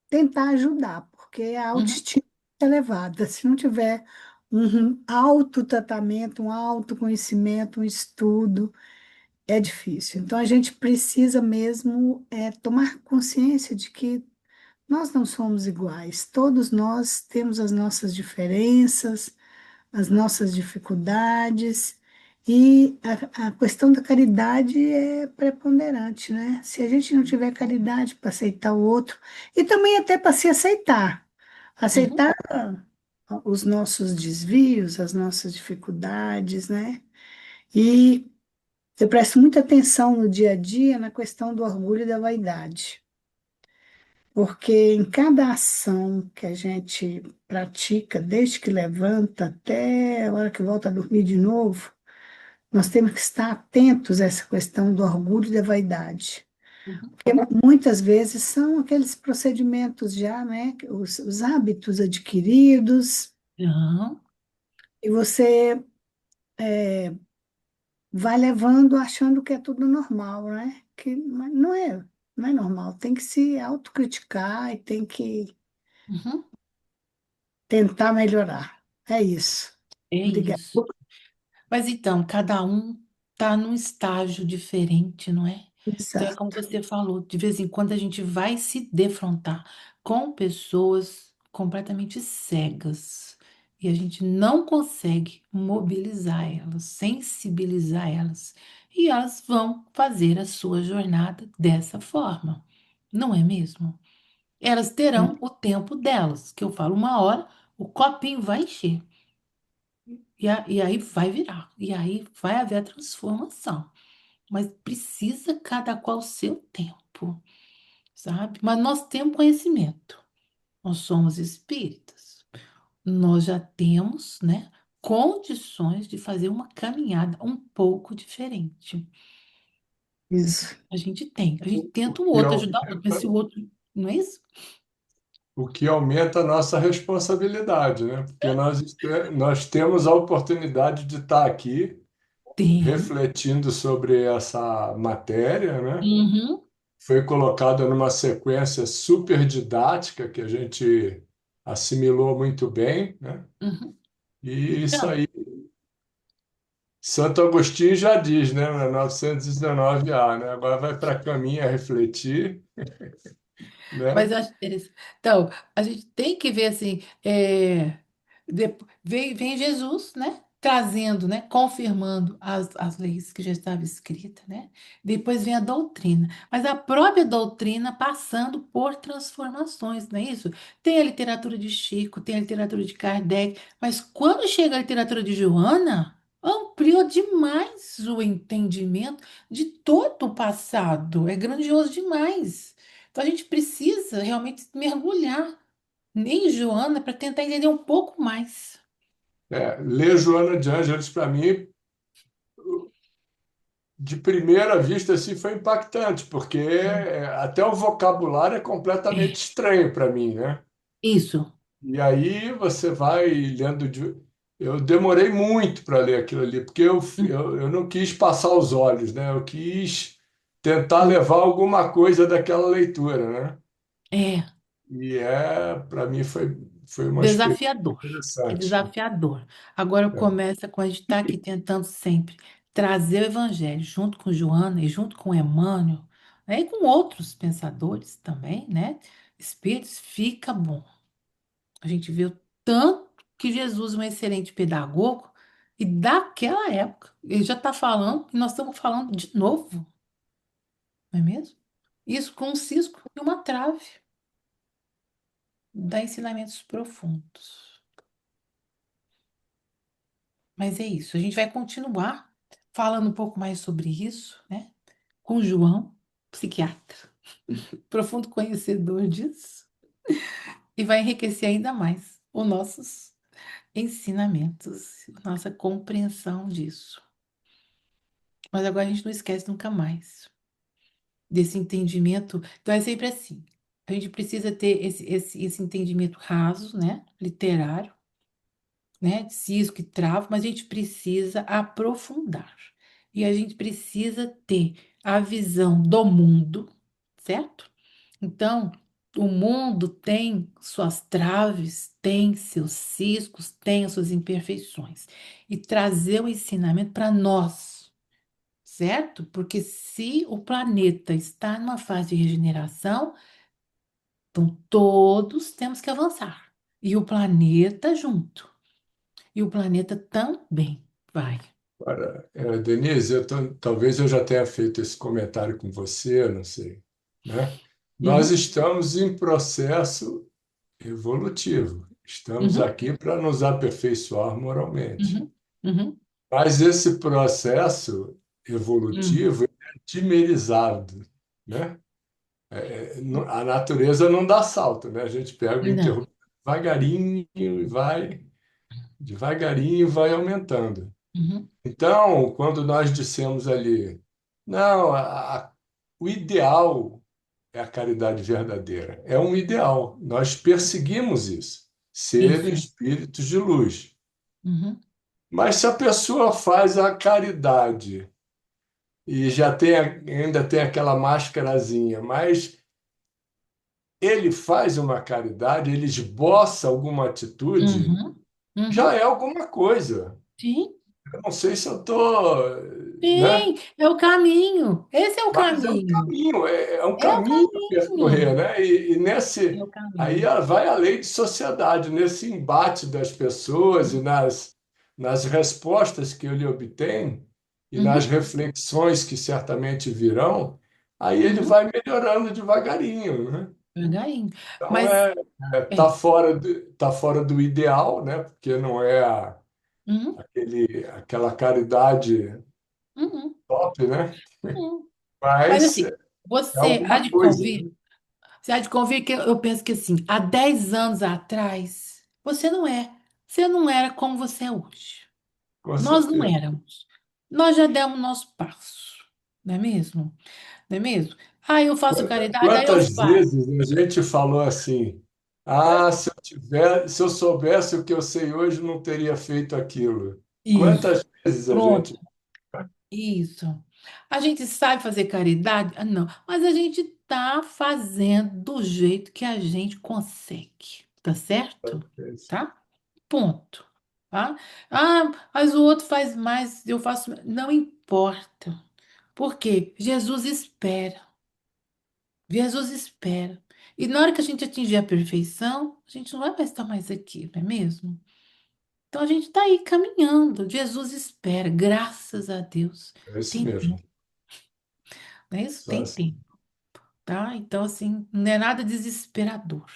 tentar ajudar, porque a uhum, autoestima é elevada. Se não tiver um autotratamento, um autoconhecimento, um estudo, é difícil. Então a gente precisa mesmo tomar consciência de que nós não somos iguais, todos nós temos as nossas diferenças, as nossas dificuldades, e a questão da caridade é preponderante, né? Se a gente não tiver caridade para aceitar o outro, e também até para se aceitar, uhum, aceitar os nossos desvios, as nossas dificuldades, né? E eu presto muita atenção no dia a dia na questão do orgulho e da vaidade. Porque em cada ação que a gente pratica, desde que levanta até a hora que volta a dormir de novo, nós temos que estar atentos a essa questão do orgulho e da vaidade. uhum. Porque muitas vezes são aqueles procedimentos já, né, os hábitos adquiridos, Não, e você vai levando achando que é tudo normal, né? Mas não é normal. Tem que se autocriticar e tem que uhum. tentar melhorar. É isso. É Obrigada. isso. Mas então, cada um está num estágio diferente, não é? Então, é como Exato. você falou, de vez em quando a gente vai se defrontar com pessoas completamente cegas e a gente não consegue mobilizar elas, sensibilizar elas, e elas vão fazer a sua jornada dessa forma, não é mesmo? Elas terão o tempo delas, que eu falo uma hora, o copinho vai encher. E aí vai virar, e aí vai haver a transformação. Mas precisa cada qual o seu tempo, sabe? Mas nós temos conhecimento, nós somos espíritas, nós já temos, né, condições de fazer uma caminhada um pouco diferente. Isso. A gente O tenta o que outro, ajudar o outro, mas se aumenta, o outro, não é isso? o que aumenta a nossa responsabilidade, né? Porque nós temos a oportunidade de estar aqui Tem. refletindo sobre essa matéria, né? Uhum. foi colocada numa sequência super didática que a gente assimilou muito bem, né? Uhum. E isso Então, aí, Santo Agostinho já diz, né? 919A, né? Agora vai para a caminha refletir, mas né? eu acho interessante. Então, a gente tem que ver assim, vem Jesus, né? Trazendo, né? Confirmando as leis que já estavam escritas, né? Depois vem a doutrina. Mas a própria doutrina passando por transformações, não é isso? Tem a literatura de Chico, tem a literatura de Kardec, mas quando chega a literatura de Joana, ampliou demais o entendimento de todo o passado. É grandioso demais. Então a gente precisa realmente mergulhar em Joana para tentar entender um pouco mais. Ler Joana de Ângeles, para mim, de primeira vista, assim, foi impactante, porque até o vocabulário é completamente É, estranho para mim, né? isso. E aí você vai lendo. Eu demorei muito para ler aquilo ali, porque Hum, eu não quis passar os olhos, né? Eu quis tentar hum. levar alguma coisa daquela leitura, né? É Para mim, foi uma experiência desafiador. É interessante. desafiador. Agora É. começa com a gente estar aqui tentando sempre trazer o evangelho junto com Joana e junto com Emmanuel, né, e com outros pensadores também, né? Espíritos, fica bom. A gente vê o tanto que Jesus é um excelente pedagogo e daquela época ele já está falando e nós estamos falando de novo, não é mesmo? Isso com um cisco e uma trave, dá ensinamentos profundos. Mas é isso, a gente vai continuar falando um pouco mais sobre isso, né? Com o João, psiquiatra, profundo conhecedor disso, e vai enriquecer ainda mais os nossos ensinamentos, nossa compreensão disso. Mas agora a gente não esquece nunca mais desse entendimento. Então é sempre assim. A gente precisa ter esse entendimento raso, né? Literário, né? Cisco e travo, mas a gente precisa aprofundar. E a gente precisa ter a visão do mundo, certo? Então, o mundo tem suas traves, tem seus ciscos, tem as suas imperfeições. E trazer o ensinamento para nós, certo? Porque se o planeta está numa fase de regeneração, então todos temos que avançar. E o planeta junto. E o planeta também vai. Agora, Denise, talvez eu já tenha feito esse comentário com você, não sei, né? Nós Uhum, estamos em processo evolutivo. Estamos uhum, aqui para nos aperfeiçoar moralmente. uhum, uhum, Mas esse processo uhum. evolutivo é dimerizado, né? A natureza não dá salto, né? A gente pega o Não. interruptor devagarinho e vai aumentando. Uhum, Então, quando nós dissemos ali, não, o ideal é a caridade verdadeira. É um ideal. Nós perseguimos isso, ser isso. espíritos de luz. Uhum, Mas se a pessoa faz a caridade e ainda tem aquela máscarazinha, mas ele faz uma caridade, ele esboça alguma atitude, uhum, já uhum. é alguma coisa. Sim, Eu não sei se eu estou, né? sim, é o caminho. Esse é o Mas é um caminho. caminho, é um É o caminho a percorrer, caminho. né? E É nesse o aí caminho. vai a lei de sociedade, nesse embate das pessoas e nas respostas que ele obtém e nas Uhum, reflexões que certamente virão, aí ele uhum. vai melhorando devagarinho, né? Devagarinho. Então Mas, tá é. tá fora do ideal, né? Porque não é Uhum, aquela caridade uhum, top, né? uhum. Mas Mas assim, é você há alguma de coisa, convir, né? você há de convir que eu penso que assim, há 10 anos atrás, você não era como você é hoje. Com Nós não certeza. éramos. Nós já demos nosso passo, não é mesmo? Não é mesmo? Ah, eu faço caridade, aí eu Quantas faço. vezes a gente falou assim: se eu soubesse o que eu sei hoje, não teria feito aquilo. Isso. Quantas vezes a Pronto. gente. Isso. A gente sabe fazer caridade? Ah, não. Mas a gente tá fazendo do jeito que a gente consegue, tá certo? Tá? Ponto. Tá? Ah, mas o outro faz mais, eu faço. Não importa. Por quê? Jesus espera. Jesus espera. E na hora que a gente atingir a perfeição, a gente não vai mais estar mais aqui, não é mesmo? Então a gente está aí caminhando. Jesus espera, graças a Deus. É isso Tem mesmo. tempo, não é isso? Só Tem assim. tempo, tá? Então, assim, não é nada desesperador,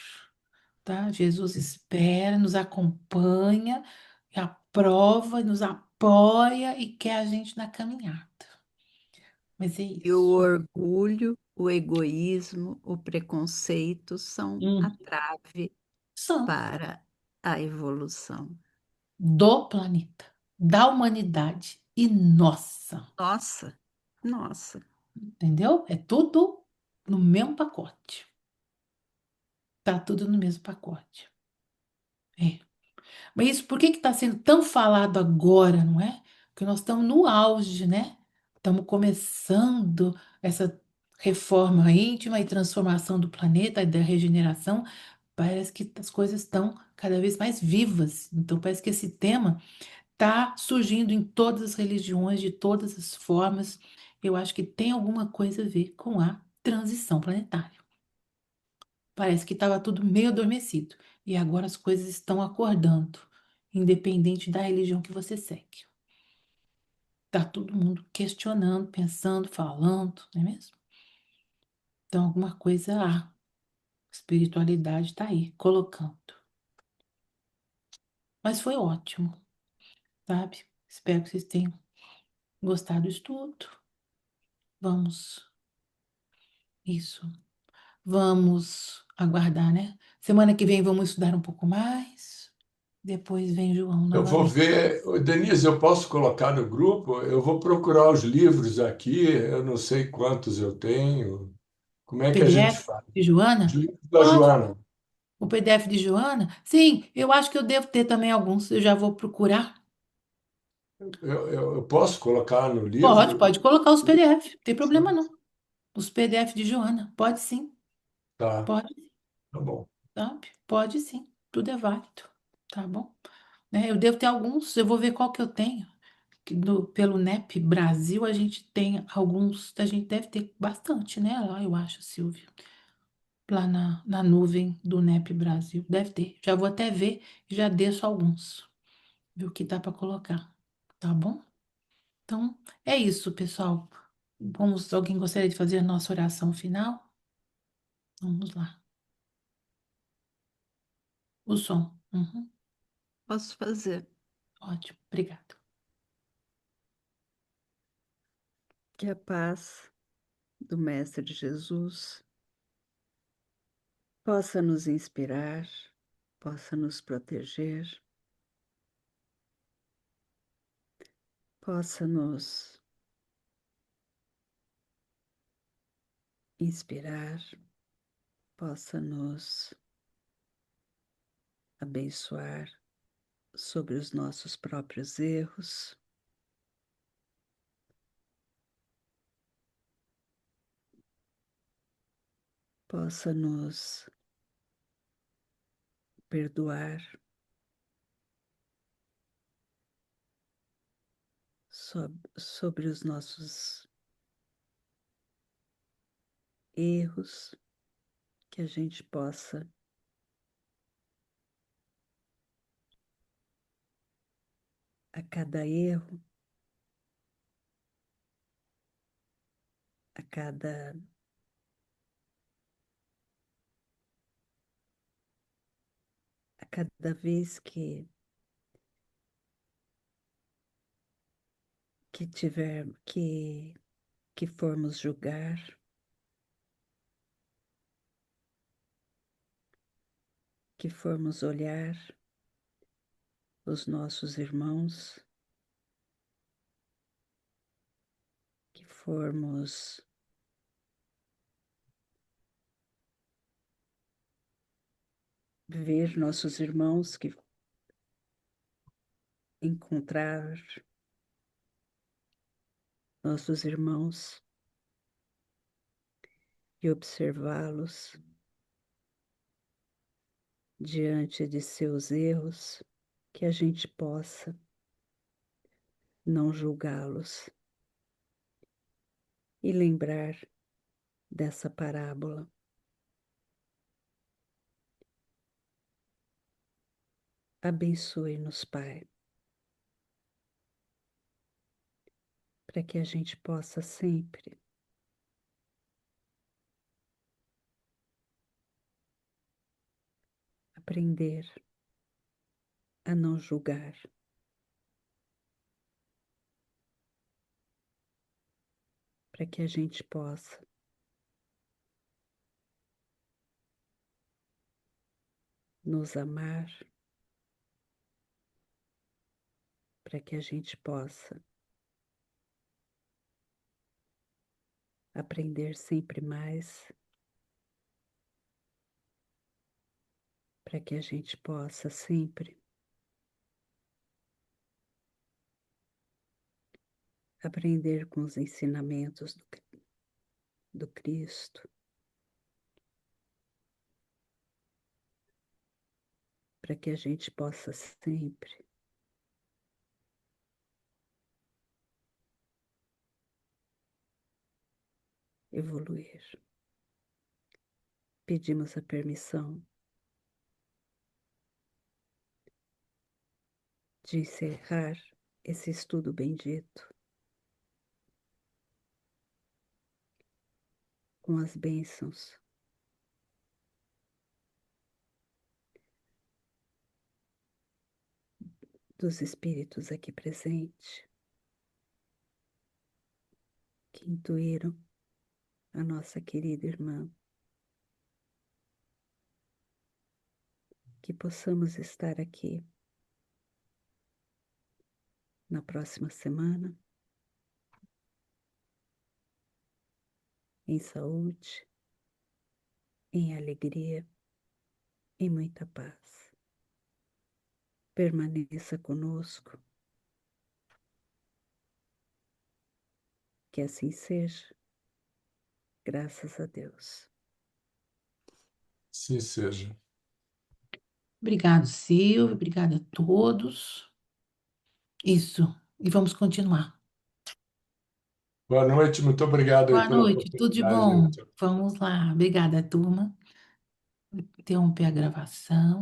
tá? Jesus espera, nos acompanha, aprova, nos apoia e quer a gente na caminhada. Mas é E o isso. orgulho, o egoísmo, o preconceito são a Hum. trave São para a evolução. do planeta, da humanidade e nossa, Nossa, nossa. entendeu? É tudo no mesmo pacote. Tá tudo no mesmo pacote. É. Mas isso, por que que está sendo tão falado agora, não é? Porque nós estamos no auge, né? Estamos começando essa reforma íntima e transformação do planeta e da regeneração. Parece que as coisas estão cada vez mais vivas. Então, parece que esse tema está surgindo em todas as religiões, de todas as formas. Eu acho que tem alguma coisa a ver com a transição planetária. Parece que estava tudo meio adormecido e agora as coisas estão acordando, independente da religião que você segue. Tá todo mundo questionando, pensando, falando, não é mesmo? Então alguma coisa a espiritualidade está aí, colocando. Mas foi ótimo, sabe? Espero que vocês tenham gostado do estudo. Vamos, isso. Vamos aguardar, né? Semana que vem vamos estudar um pouco mais. Depois vem João Eu vou novamente. ver, Ô, Denise, eu posso colocar no grupo? Eu vou procurar os livros aqui, eu não sei quantos eu tenho. Como é que a gente PDF faz? de Os Joana? livros da Pode. Joana. O PDF de Joana? Sim, eu acho que eu devo ter também alguns. Eu já vou procurar. Eu posso colocar no Pode, livro? pode colocar os PDF. Não tem problema não. Os PDF de Joana. Pode sim. Tá, Pode, tá bom. sabe? Pode sim. Tudo é válido. Tá bom? Né, eu devo ter alguns. Eu vou ver qual que eu tenho. Pelo NEP Brasil, a gente tem alguns. A gente deve ter bastante, né? Lá, eu acho, Silvia. Lá na nuvem do NEP Brasil. Deve ter. Já vou até ver e já desço alguns. Ver o que dá para colocar. Tá bom? Então, é isso, pessoal. Alguém gostaria de fazer a nossa oração final? Vamos lá. O som. Uhum. Posso fazer. Ótimo, obrigado. Que a paz do Mestre Jesus possa nos inspirar, possa nos proteger, possa nos inspirar, possa nos abençoar sobre os nossos próprios erros, possa nos perdoar sobre os nossos erros, que a gente possa a cada erro, a cada vez que tiver que formos julgar, que formos olhar os nossos irmãos, que formos ver nossos irmãos, que encontrar nossos irmãos e observá-los diante de seus erros, que a gente possa não julgá-los e lembrar dessa parábola. Abençoe-nos, Pai, para que a gente possa sempre aprender a não julgar, para que a gente possa nos amar, para que a gente possa aprender sempre mais, para que a gente possa sempre aprender com os ensinamentos do Cristo, para que a gente possa sempre evoluir. Pedimos a permissão de encerrar esse estudo bendito com as bênçãos dos espíritos aqui presentes, que intuíram a nossa querida irmã, que possamos estar aqui na próxima semana, em saúde, em alegria, em muita paz. Permaneça conosco, que assim seja, graças a Deus. Sim, seja. Obrigado, Silvio. Obrigada a todos. Isso. E vamos continuar. Boa noite, muito obrigado aí Boa pela noite, tudo de oportunidade. bom? Vamos lá. Obrigada, turma. Interromper a gravação.